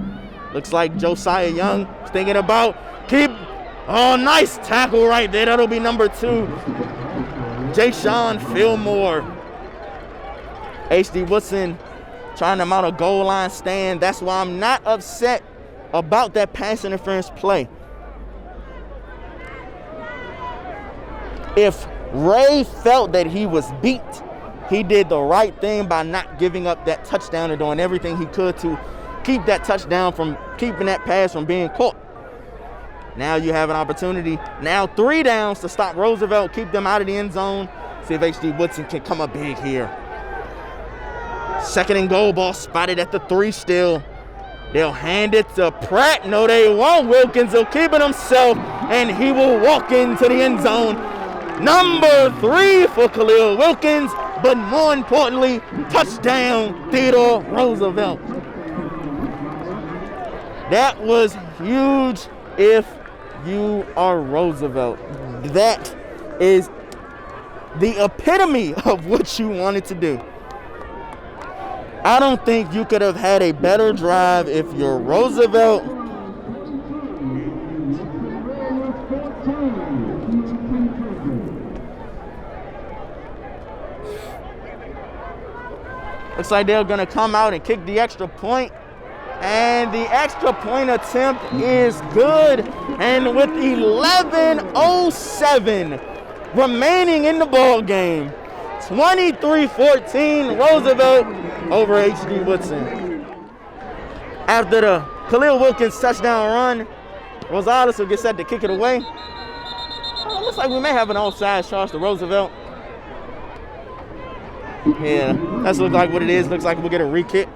Looks like Josiah Young is thinking about oh, nice tackle right there. That'll be number 2. Ja'Shawn Fillmore. HD Woodson trying to mount a goal line stand. That's why I'm not upset about that pass interference play. If Ray felt that he was beat, he did the right thing by not giving up that touchdown and doing everything he could to keep that touchdown from keeping that pass from being caught. Now you have an opportunity. Now 3 downs to stop Roosevelt, keep them out of the end zone. See if HD Woodson can come up big here. Second and goal, ball spotted at the 3 still. They'll hand it to Pratt. No, they won't. Wilkins will keep it himself, and he will walk into the end zone. Number 3 for Khalil Wilkins, but more importantly, touchdown, Theodore Roosevelt. That was huge if you are Roosevelt. That is the epitome of what you wanted to do. I don't think you could have had a better drive if you're Roosevelt. Looks like they're going to come out and kick the extra point. And the extra point attempt is good. And with 11:07 remaining in the ball game, 23-14, Roosevelt over HD Woodson. After the Khalil Wilkins touchdown run, Rosales will get set to kick it away. Looks like we may have an offside charge to Roosevelt. Yeah, that's look like what it is. Looks like we'll get a re-kick.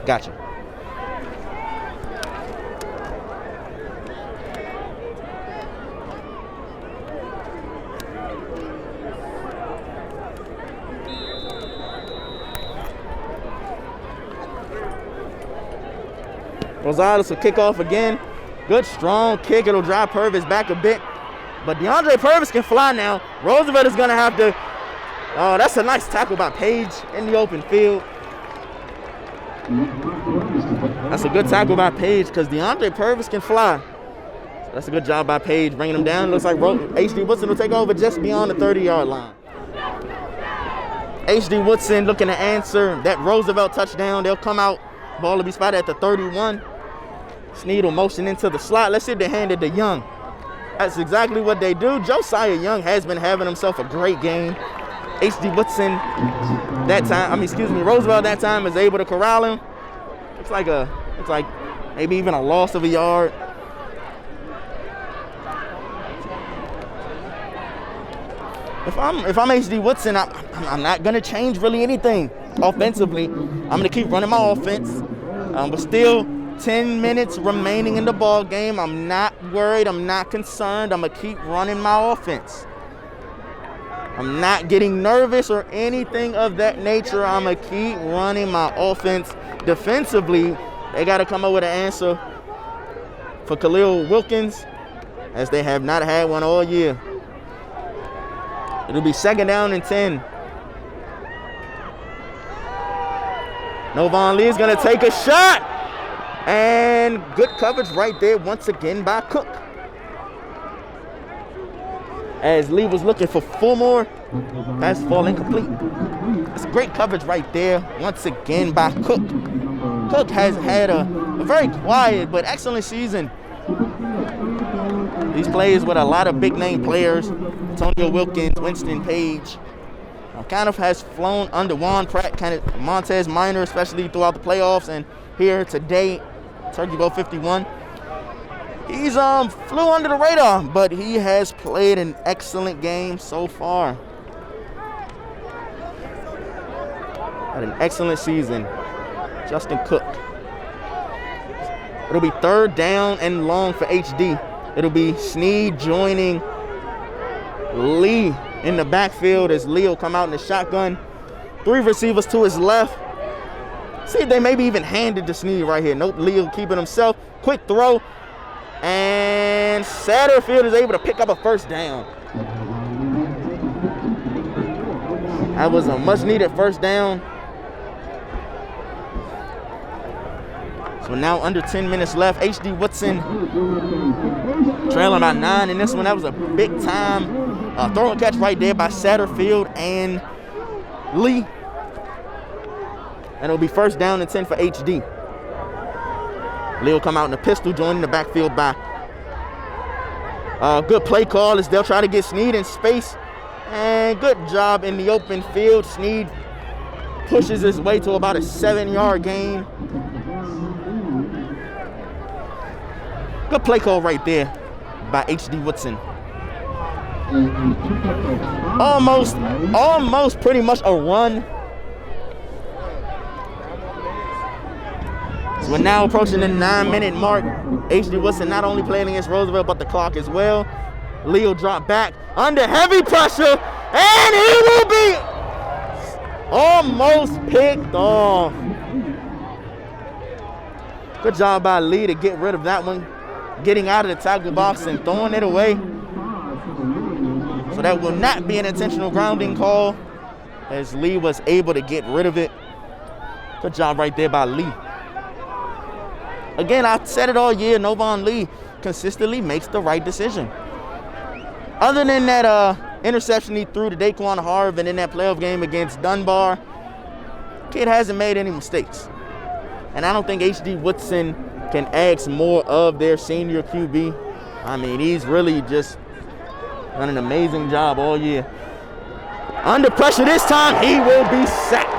Gotcha. Rosales will kick off again. Good, strong kick. It'll drive Purvis back a bit. But DeAndre Purvis can fly now. Roosevelt is going to have to. Oh, that's a nice tackle by Page in the open field. That's a good tackle by Page because DeAndre Purvis can fly. That's a good job by Page bringing him down. Looks like H.D. Woodson will take over just beyond the 30-yard line. H.D. Woodson looking to answer that Roosevelt touchdown. They'll come out. Ball will be spotted at the 31. Snead will motion into the slot. Let's see if they hand it to Young. That's exactly what they do. Josiah Young has been having himself a great game. H.D. Woodson Roosevelt that time is able to corral him. Looks like maybe even a loss of a yard. If I'm H.D. Woodson, I'm not gonna change really anything offensively. I'm gonna keep running my offense, but still 10 minutes remaining in the ball game. I'm not worried. I'm not concerned. I'm gonna keep running my offense. I'm not getting nervous or anything of that nature. I'm gonna keep running my offense. Defensively, they got to come up with an answer for Khalil Wilkins, as they have not had one all year. It'll be 2nd down and 10. Novon Lee is going to take a shot. And good coverage right there once again by Cook. As Lee was looking for 4 more, pass ball incomplete. It's great coverage right there once again by Cook. Cook has had a very quiet but excellent season. These plays with a lot of big-name players, Antonio Wilkins, Winston Page, kind of has flown under Juan Pratt, kind of Montez Minor, especially throughout the playoffs, and here today, Turkey Bowl 51. He's flew under the radar, but he has played an excellent game so far. Had an excellent season, Justin Cook. It'll be 3rd down and long for HD. It'll be Snead joining Lee in the backfield as Lee will come out in the shotgun. 3 receivers to his left. See if they maybe even handed to Snead right here. Nope, Lee will keep it himself. Quick throw. And Satterfield is able to pick up a 1st down. That was a much-needed 1st down. So now under 10 minutes left. H.D. Woodson trailing about 9 in this one. That was a big-time throw and catch right there by Satterfield and Lee. And it'll be 1st down and 10 for H.D. Lee will come out in the pistol, joining the backfield by good play call as they'll try to get Snead in space. And good job in the open field. Snead pushes his way to about a 7-yard gain. Good play call right there by H.D. Woodson. Almost pretty much a run. So we're now approaching the 9-minute mark. H.D. Woodson not only playing against Roosevelt, but the clock as well. Lee will drop back under heavy pressure, and he will be almost picked off. Good job by Lee to get rid of that one, getting out of the tackle box and throwing it away. So that will not be an intentional grounding call, as Lee was able to get rid of it. Good job right there by Lee. Again, I've said it all year, Novon Lee consistently makes the right decision. Other than that interception he threw to Daquan Harvin in that playoff game against Dunbar, kid hasn't made any mistakes. And I don't think H.D. Woodson can ask more of their senior QB. I mean, he's really just done an amazing job all year. Under pressure this time, he will be sacked.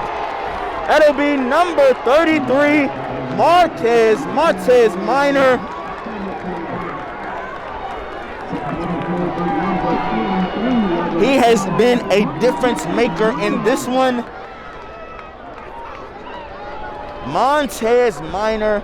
That'll be number 33, Martez Minor. He has been a difference maker in this one. Montez Minor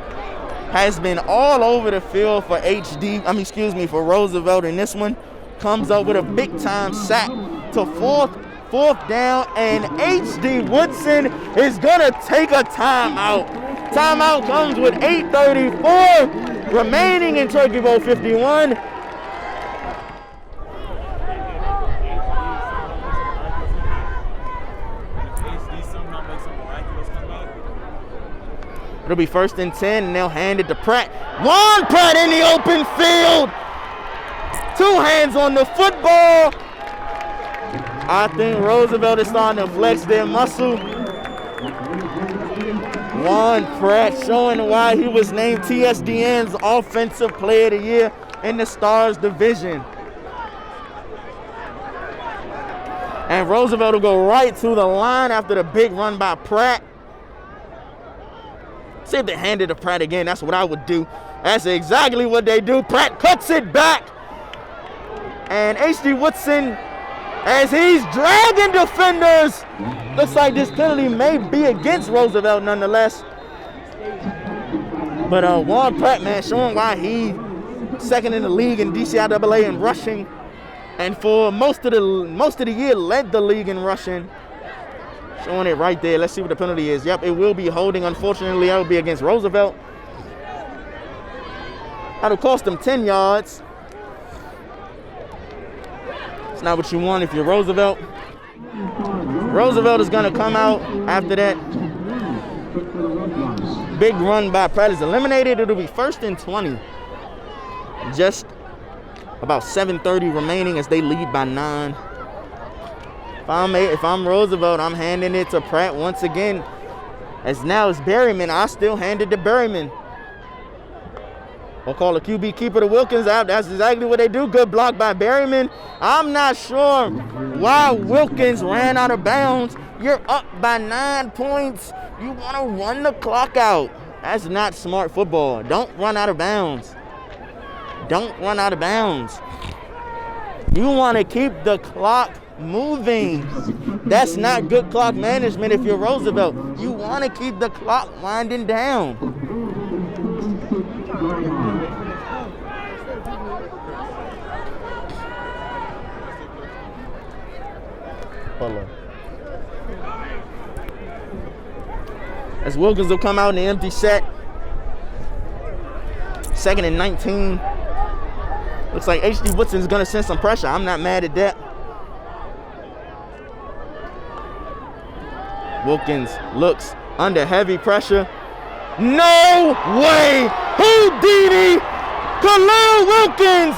has been all over the field for for Roosevelt in this one. Comes up with a big time sack to fourth down, and H.D. Woodson is gonna take a timeout. Timeout comes with 8:34 remaining in Turkey Bowl 51. It'll be 1st and 10, and they'll hand it to Pratt. Juan Pratt in the open field. 2 hands on the football. I think Roosevelt is starting to flex their muscle. Juan Pratt showing why he was named TSDN's Offensive Player of the Year in the Stars division. And Roosevelt will go right to the line after the big run by Pratt. See if they hand it to Pratt again. That's what I would do. That's exactly what they do. Pratt cuts it back. And H.D. Woodson, as he's dragging defenders, looks like this penalty may be against Roosevelt nonetheless. But Juan Pratt, man, showing why he second in the league in DCIAA in rushing, and for most of the year led the league in rushing. Showing it right there. Let's see what the penalty is. Yep, it will be holding. Unfortunately, that will be against Roosevelt. That'll cost them 10 yards. It's not what you want if you're Roosevelt. Roosevelt is going to come out after that. Big run by Pratt is eliminated. It'll be 1st and 20. Just about 7:30 remaining as they lead by 9. If I'm Roosevelt, I'm handing it to Pratt once again. As now it's Berryman. I still hand it to Berryman. We'll call a QB keeper to Wilkins out. That's exactly what they do. Good block by Berryman. I'm not sure why Wilkins ran out of bounds. You're up by 9 points. You want to run the clock out. That's not smart football. Don't run out of bounds. Don't run out of bounds. You want to keep the clock moving. That's not good clock management if you're Roosevelt. You want to keep the clock winding down. Hold on. As Wilkins will come out in the empty set. 2nd and 19. Looks like H.D. Woodson's going to send some pressure. I'm not mad at that. Wilkins looks under heavy pressure. No way! Houdini! Khalil Wilkins!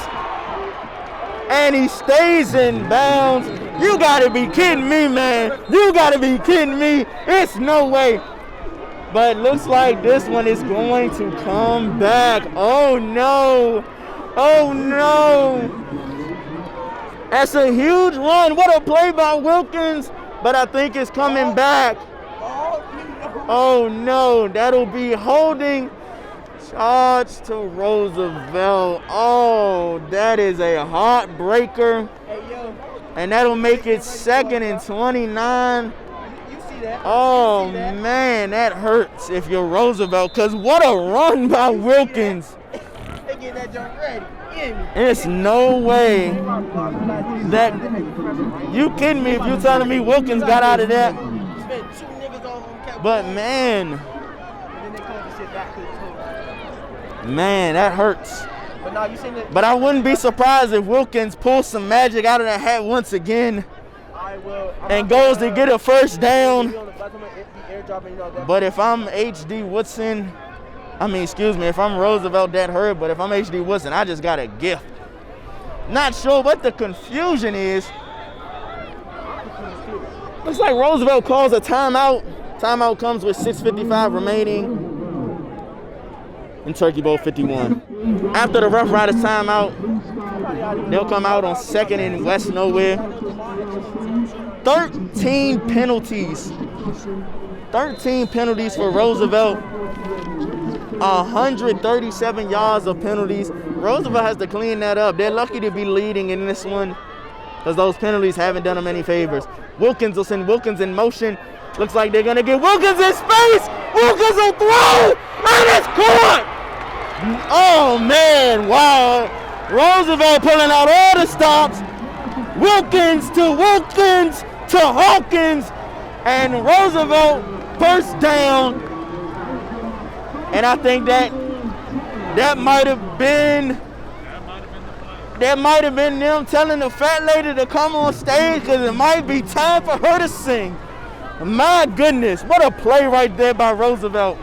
And he stays in bounds. You gotta be kidding me, man. You gotta be kidding me. It's no way. But looks like this one is going to come back. Oh no. Oh no. That's a huge run. What a play by Wilkins. But I think it's coming back. Oh no, that'll be holding. Charge to Roosevelt. Oh, that is a heartbreaker. And that'll make it 2nd and 29. Oh man, that hurts if you're Roosevelt, because what a run by Wilkins. It's no way that you kidding me if you're telling me Wilkins got out of that. But man, that hurts. But I wouldn't be surprised if Wilkins pulls some magic out of that hat once again and goes to get a first down. But if I'm H.D. Woodson, if I'm Roosevelt, that hurt. But if I'm H.D. Woodson, I just got a gift. Not sure what the confusion is. Looks like Roosevelt calls a timeout. Timeout comes with 6:55 remaining in Turkey Bowl 51. After the Roughriders timeout, they'll come out on 2nd and West Nowhere. 13 penalties. 13 penalties for Roosevelt. 137 yards of penalties. Roosevelt has to clean that up. They're lucky to be leading in this one because those penalties haven't done them any favors. Wilkins will send Wilkins in motion. Looks like they're going to get Wilkins in space. Wilkins will throw, and it's caught. Oh, man, wow. Roosevelt pulling out all the stops. Wilkins to Hawkins, and Roosevelt first down. And I think that might have been them telling the fat lady to come on stage because it might be time for her to sing. My goodness, what a play right there by Roosevelt.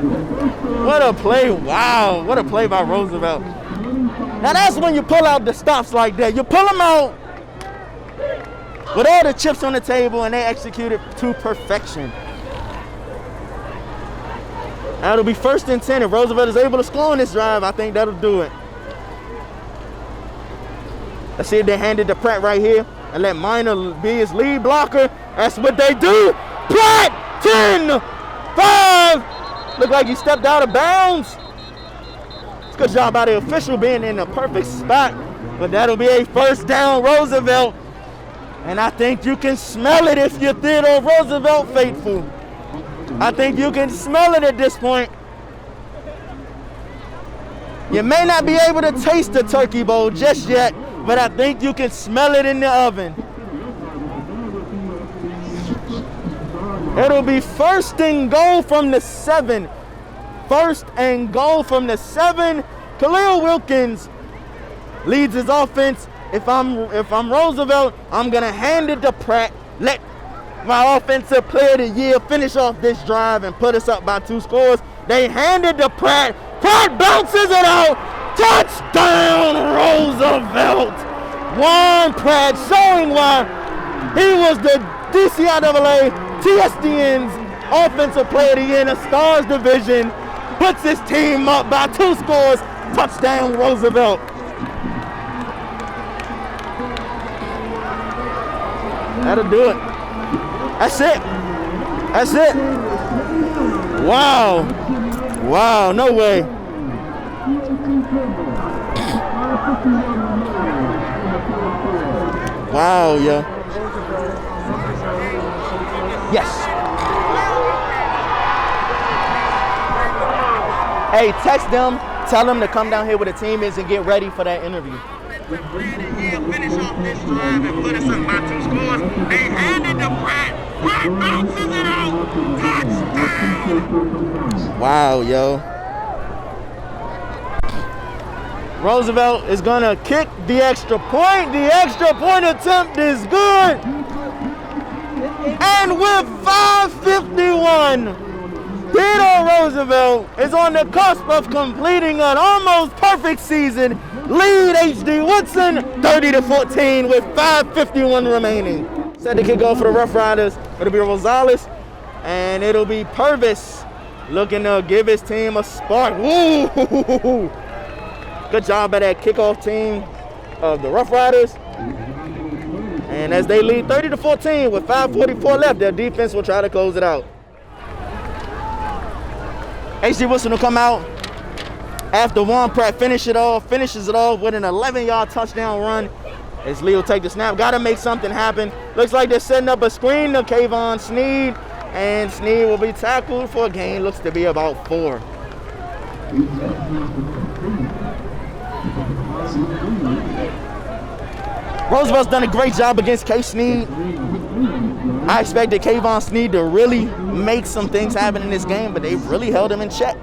What a play. Wow. What a play by Roosevelt. Now that's when you pull out the stops like that. You pull them out with all the chips on the table and they execute it to perfection. That'll be 1st and 10. If Roosevelt is able to score on this drive, I think that'll do it. Let's see if they hand it to Pratt right here and let Minor be his lead blocker. That's what they do. Pratt, 10, 5. Look like he stepped out of bounds. It's a good job by the official being in the perfect spot. But that'll be a 1st down, Roosevelt. And I think you can smell it if you're Theodore Roosevelt faithful. I think you can smell it at this point. You may not be able to taste the turkey bowl just yet, but I think you can smell it in the oven. It'll be 1st and goal from the 7. 1st and goal from the 7. Khalil Wilkins leads his offense. If I'm Roosevelt, I'm gonna hand it to Pratt. Let my offensive player of the year finish off this drive and put us up by 2 scores. They hand it to Pratt. Pratt bounces it out. Touchdown, Roosevelt. Juan Pratt showing why he was the DCIAA TSDN's offensive player of the year in the Stars division. Puts his team up by 2 scores. Touchdown, Roosevelt. That'll do it. That's it. That's it. Wow. Wow, no way. Wow, yeah. Yes. Hey, text them, tell them to come down here where the team is and get ready for that interview. Finish off this drive and put us up by 2 scores. They handed to Pratt. Pratt bounces it out. Touchdown. Wow, yo. Roosevelt is gonna kick the extra point. The extra point attempt is good. And with 5:51, Theodore Roosevelt is on the cusp of completing an almost perfect season. Lead HD Woodson 30-14 with 5:51 remaining. Set to kick off for the Roughriders. It'll be Rosales and it'll be Purvis looking to give his team a spark. Woo! Good job by that kickoff team of the Roughriders. And as they lead 30-14 with 5:44 left, their defense will try to close it out. HD Woodson will come out after Juan Pratt finishes it off with an 11-yard touchdown run. As Lee will take the snap, gotta make something happen. Looks like they're setting up a screen to Kayvon Sneed, and Sneed will be tackled for a gain, looks to be about 4. Roosevelt's done a great job against K. Sneed. I expected Kayvon Sneed to really make some things happen in this game, but they've really held him in check.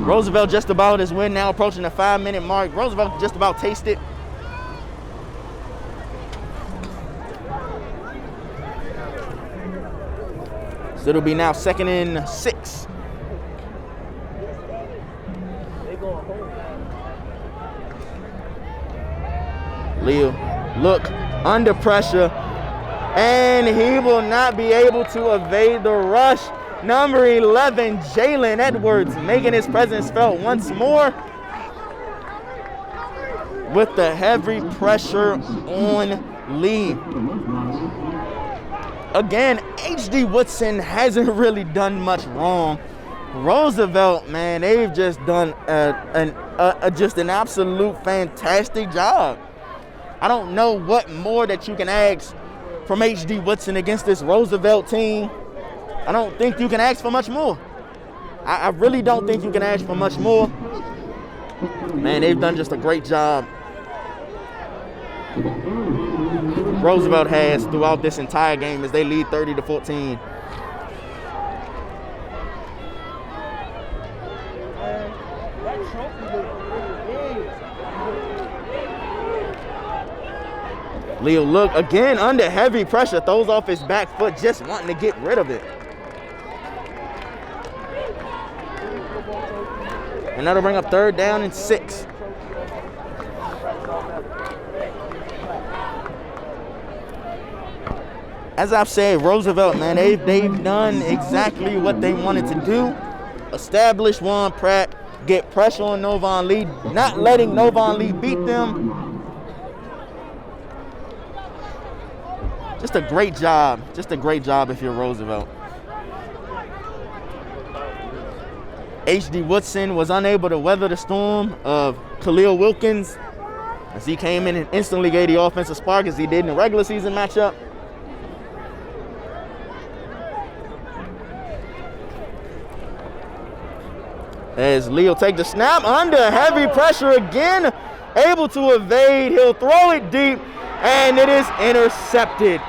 Roosevelt just about is win now, approaching the 5-minute mark. Roosevelt just about tasted. So it'll be now 2nd and 6. Leo, look, under pressure, and he will not be able to evade the rush. Number 11, Jalen Edwards, making his presence felt once more with the heavy pressure on Lee. Again, HD Woodson hasn't really done much wrong. Roosevelt, man, they've just done just an absolute fantastic job. I don't know what more that you can ask from HD Woodson against this Roosevelt team. I don't think you can ask for much more. I really don't think you can ask for much more. Man, they've done just a great job. Roosevelt has throughout this entire game as they lead 30-14. Leo look again under heavy pressure, throws off his back foot, just wanting to get rid of it. And that'll bring up 3rd down and 6. As I've said, Roosevelt, man, they've done exactly what they wanted to do. Establish Juan Pratt, get pressure on Novon Lee, not letting Novon Lee beat them. Just a great job. Just a great job if you're Roosevelt. H.D. Woodson was unable to weather the storm of Khalil Wilkins as he came in and instantly gave the offensive spark as he did in the regular season matchup. As Leo take the snap under heavy pressure again, able to evade, he'll throw it deep, and it is intercepted.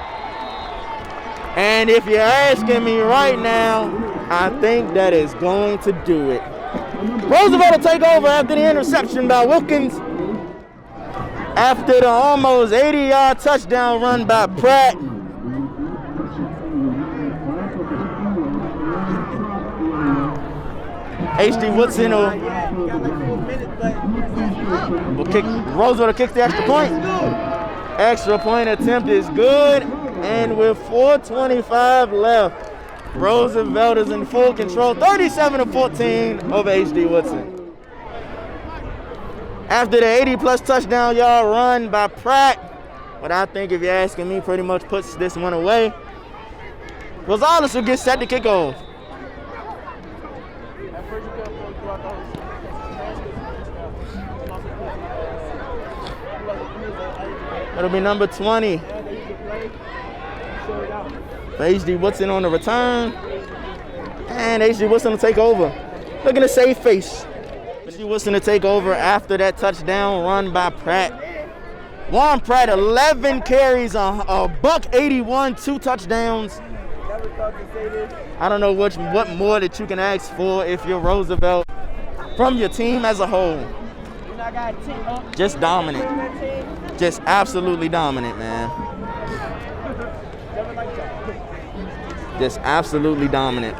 And if you're asking me right now, I think that is going to do it. Roosevelt will take over after the interception by Wilkins. After the almost 80-yard touchdown run by Pratt. H.D. Woodson will kick. Roosevelt will kick the extra point. Extra point attempt is good. And with 4:25 left, Roosevelt is in full control, 37-14 over H.D. Woodson. After the 80-plus touchdown yard run by Pratt, what I think, if you're asking me, pretty much puts this one away. Rosales will get set to kick off. It'll be number 20. For H.D. Woodson on the return. And H.D. Woodson will take over. Look at the safe face. H.D. Woodson to take over after that touchdown run by Pratt. Juan Pratt, 11 carries, a buck 81, 2 touchdowns. I don't know what more that you can ask for if you're Roosevelt. From your team as a whole. Just dominant. Just absolutely dominant, man. Just absolutely dominant.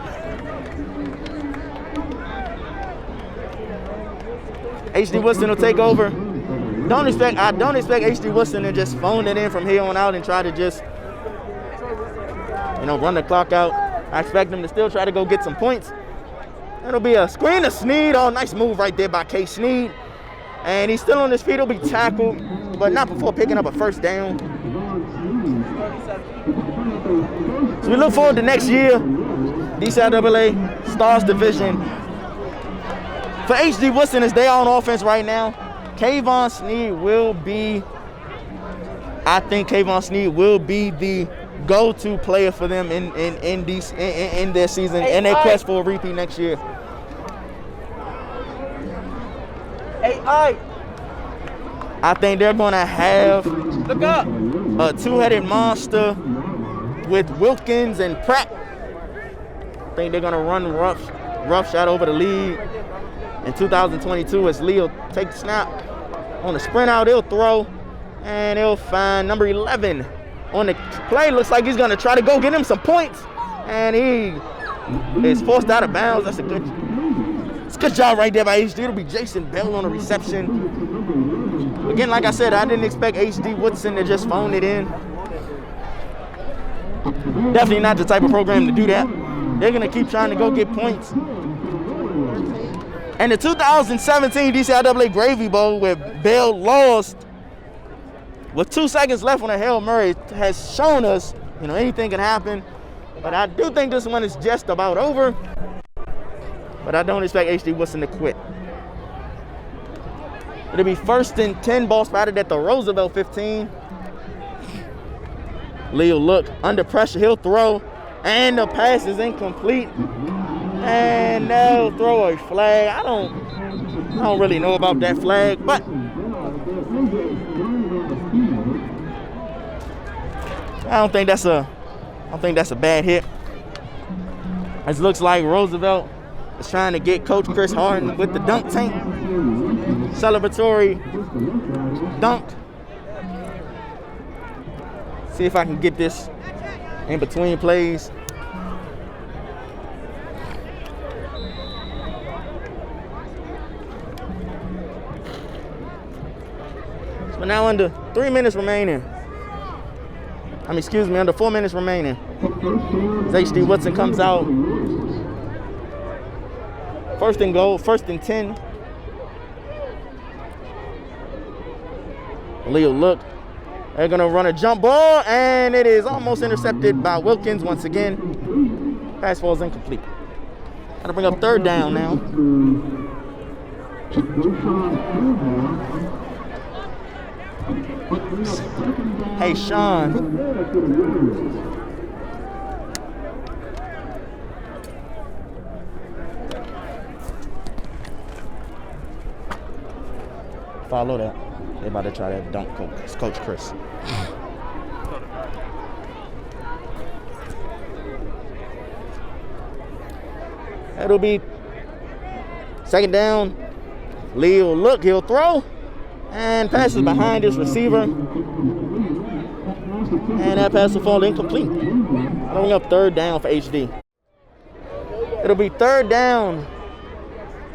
H.D. Woodson will take over. I don't expect H.D. Woodson to just phone it in from here on out and try to just, run the clock out. I expect them to still try to go get some points. It'll be a screen to Sneed. Oh, nice move right there by K. Sneed. And he's still on his feet. He'll be tackled, but not before picking up a 1st down. So we look forward to next year. DCIAA Stars Division. For H.D. Woodson, as they are on offense right now, Kayvon Sneed will be, I think Kayvon Sneed will be the go-to player for them in their season and their quest for a repeat next year. I think they're going to have a 2-headed monster with Wilkins and Pratt. I think they're going to run rough shot over the lead in 2022 as Lee will take the snap. On the sprint out, he'll throw, and he'll find number 11 on the play. Looks like he's going to try to go get him some points, and he is forced out of bounds. That's a good job right there by H.D. It'll be Jason Bell on the reception. Again, like I said, I didn't expect H.D. Woodson to just phone it in. Definitely not the type of program to do that. They're going to keep trying to go get points. And the 2017 DCIAA Gravy Bowl, where Bell lost with 2 seconds left on a Hail Mary, has shown us, anything can happen. But I do think this one is just about over. But I don't expect H.D. Woodson to quit. It'll be 1st and 10, ball spotted at the Roosevelt 15. Lee will look under pressure, he'll throw, and the pass is incomplete. And they'll throw a flag. I don't really know about that flag, but I don't think that's a bad hit. It looks like Roosevelt is trying to get Coach Chris Harden with the dunk tank. Celebratory dunk. See if I can get this in between plays. But now under 3 minutes remaining. Under 4 minutes remaining. As HD Woodson comes out. First and goal, 1st and 10. Leo look. They're gonna run a jump ball, and it is almost intercepted by Wilkins once again. Pass falls incomplete. Gotta bring up 3rd down now. Hey, Sean. Follow that. They about to try that dunk, Coach Chris. That'll be 2nd down. Lee will look, he'll throw, and passes behind his receiver. And that pass will fall incomplete. Throwing up 3rd down for HD. It'll be 3rd down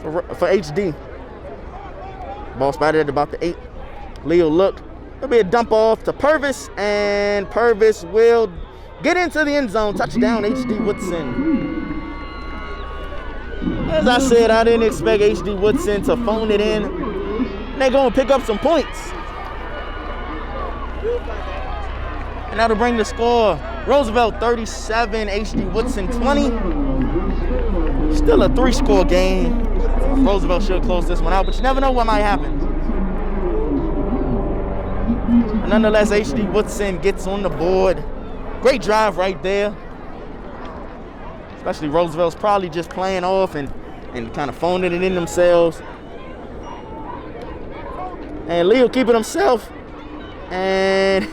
for HD. Ball spotted at about the 8. Leo look. It'll be a dump off to Purvis, and Purvis will get into the end zone. Touchdown, HD Woodson. As I said, I didn't expect HD Woodson to phone it in. They're going to pick up some points. And that'll bring the score. Roosevelt 37, HD Woodson 20. Still a 3-score game. Roosevelt should close this one out, but you never know what might happen. Nonetheless, HD Woodson gets on the board. Great drive right there. Especially Roosevelt's probably just playing off and kind of phoning it in themselves. And Lee will keep it himself. And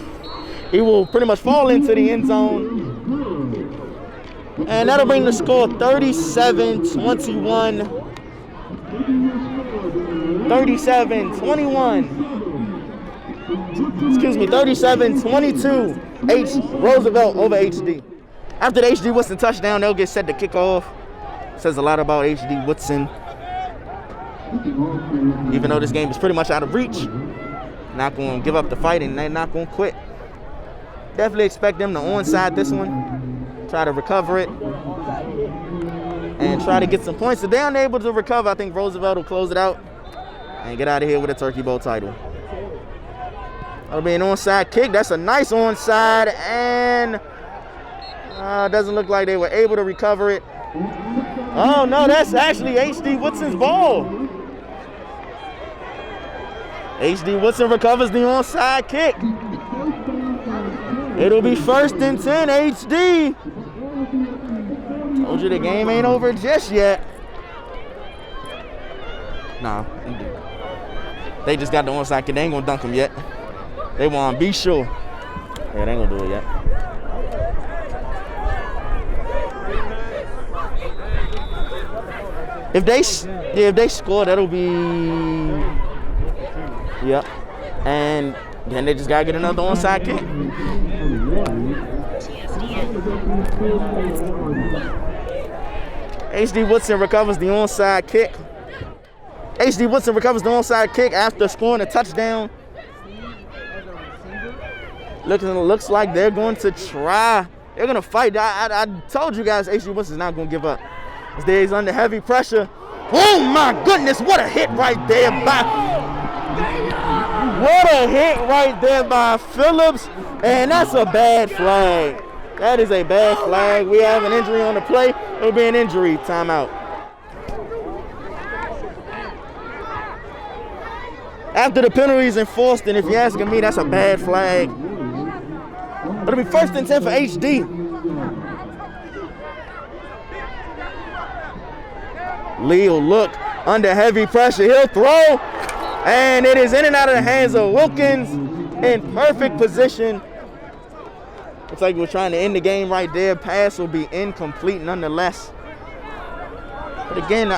he will pretty much fall into the end zone. And that'll bring the score 37-21. 37-22. Roosevelt over HD. After the HD Woodson touchdown, they'll get set to kick off. Says a lot about HD Woodson. Even though this game is pretty much out of reach, not going to give up the fight and they're not going to quit. Definitely expect them to onside this one, try to recover it, and try to get some points. If they're unable to recover, I think Roosevelt will close it out and get out of here with a Turkey Bowl title. That'll be an onside kick. That's a nice onside, and doesn't look like they were able to recover it. Oh no, that's actually HD Woodson's ball. HD Woodson recovers the onside kick. It'll be 1st and 10, HD. Told you the game ain't over just yet. Nah, they just got the onside kick. They ain't gonna dunk him yet. They want to be sure. Yeah, they ain't gonna do it yet. If they score, that'll be, yep. And then they just gotta get another onside kick. HD Woodson recovers the onside kick. HD Woodson recovers the onside kick after scoring a touchdown. Looks like they're going to try. They're going to fight. I told you guys HD Woodson's not going to give up. He's under heavy pressure. Oh my goodness, what a hit right there by Phillips. And that's a bad flag. That is a bad flag. We have an injury on the play. It'll be an injury timeout. After the penalty is enforced, and if you're asking me, that's a bad flag. It'll be 1st and 10 for HD. Lee will look under heavy pressure. He'll throw, and it is in and out of the hands of Wilkins in perfect position. Looks like we're trying to end the game right there. Pass will be incomplete nonetheless. But again,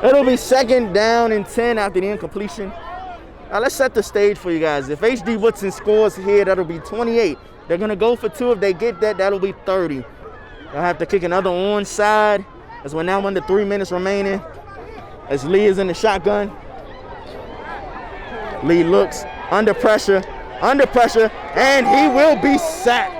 It'll be 2nd down and 10 after the incompletion. Now let's set the stage for you guys. If HD Woodson scores here, that'll be 28. They're gonna go for 2. If they get that, that'll be 30. They'll have to kick another onside as we're now under 3 minutes remaining. As Lee is in the shotgun. Lee looks under pressure, and he will be sacked.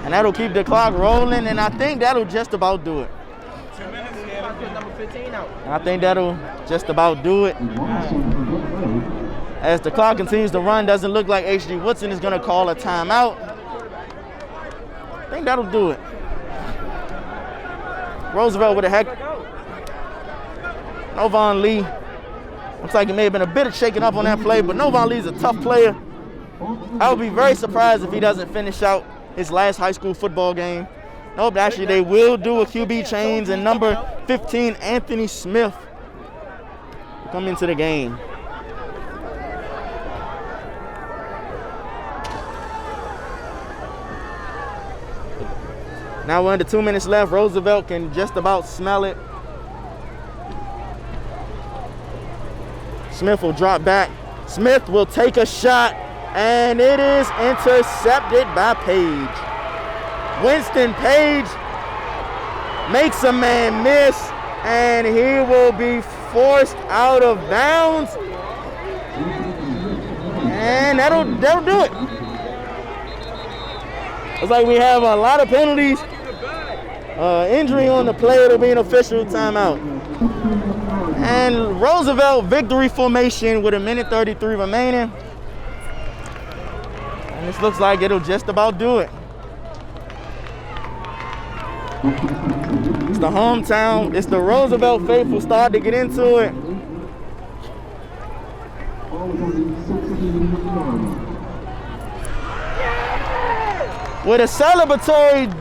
And that'll keep the clock rolling, and I think that'll just about do it. I think that'll just about do it. As the clock continues to run, doesn't look like HD Woodson is going to call a timeout. I think that'll do it. Roosevelt with a heck. Novon Lee. Looks like it may have been a bit of shaking up on that play, but Novon Lee's a tough player. I would be very surprised if he doesn't finish out his last high school football game. Nope, actually they will do a QB change, and number 15, Anthony Smith, will come into the game. Now we're under 2 minutes left. Roosevelt can just about smell it. Smith will drop back. Smith will take a shot, and it is intercepted by Page. Winston Page makes a man miss, and he will be forced out of bounds. And that'll do it. It's like we have a lot of penalties. Injury on the play, it'll be an official timeout. And Roosevelt victory formation with 1:33 remaining. And this looks like it'll just about do it. It's the hometown, it's the Roosevelt faithful start to get into it. With a celebratory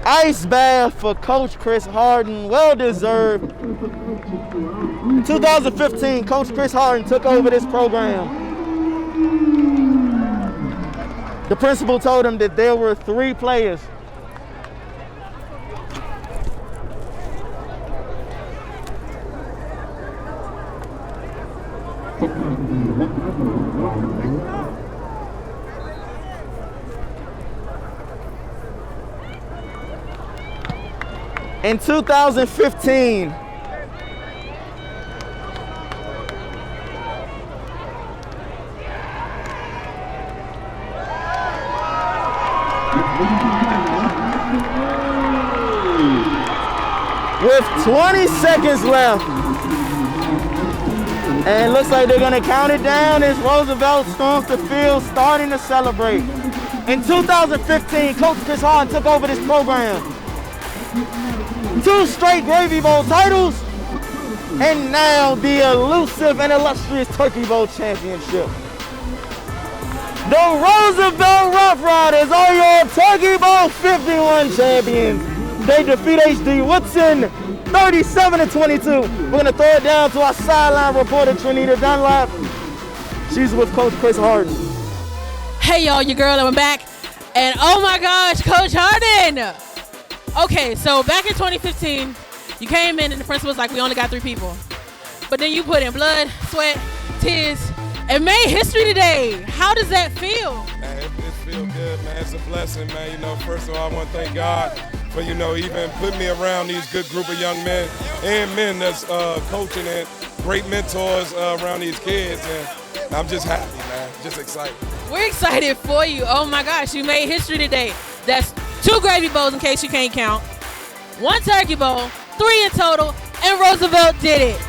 ice bath for Coach Chris Harden, well deserved. In 2015, Coach Chris Harden took over this program. The principal told him that there were 3 players in 2015. With 20 seconds left. And it looks like they're going to count it down as Roosevelt storms the field, starting to celebrate. In 2015, Coach Chris Harden took over this program. 2 straight Gravy Bowl titles, and now the elusive and illustrious Turkey Bowl championship. The Roosevelt Roughriders are your Turkey Bowl 51 champions. They defeat HD Woodson 37-22. We're gonna throw it down to our sideline reporter, Trinita Dunlap. She's with Coach Chris Harden. Hey y'all, your girl, I'm back. And oh my gosh, Coach Harden! Okay, so back in 2015, you came in and the principal was like, we only got 3 people. But then you put in blood, sweat, tears, and made history today. How does that feel? Man, it feels good, man. It's a blessing, man. You know, first of all, I want to thank God for, you know, even putting me around these good group of young men and men that's coaching and great mentors around these kids. And I'm just happy, man. Just excited. We're excited for you. Oh my gosh, you made history today. That's 2 Gravy Bowls in case you can't count, 1 Turkey Bowl, 3 in total, and Roosevelt did it.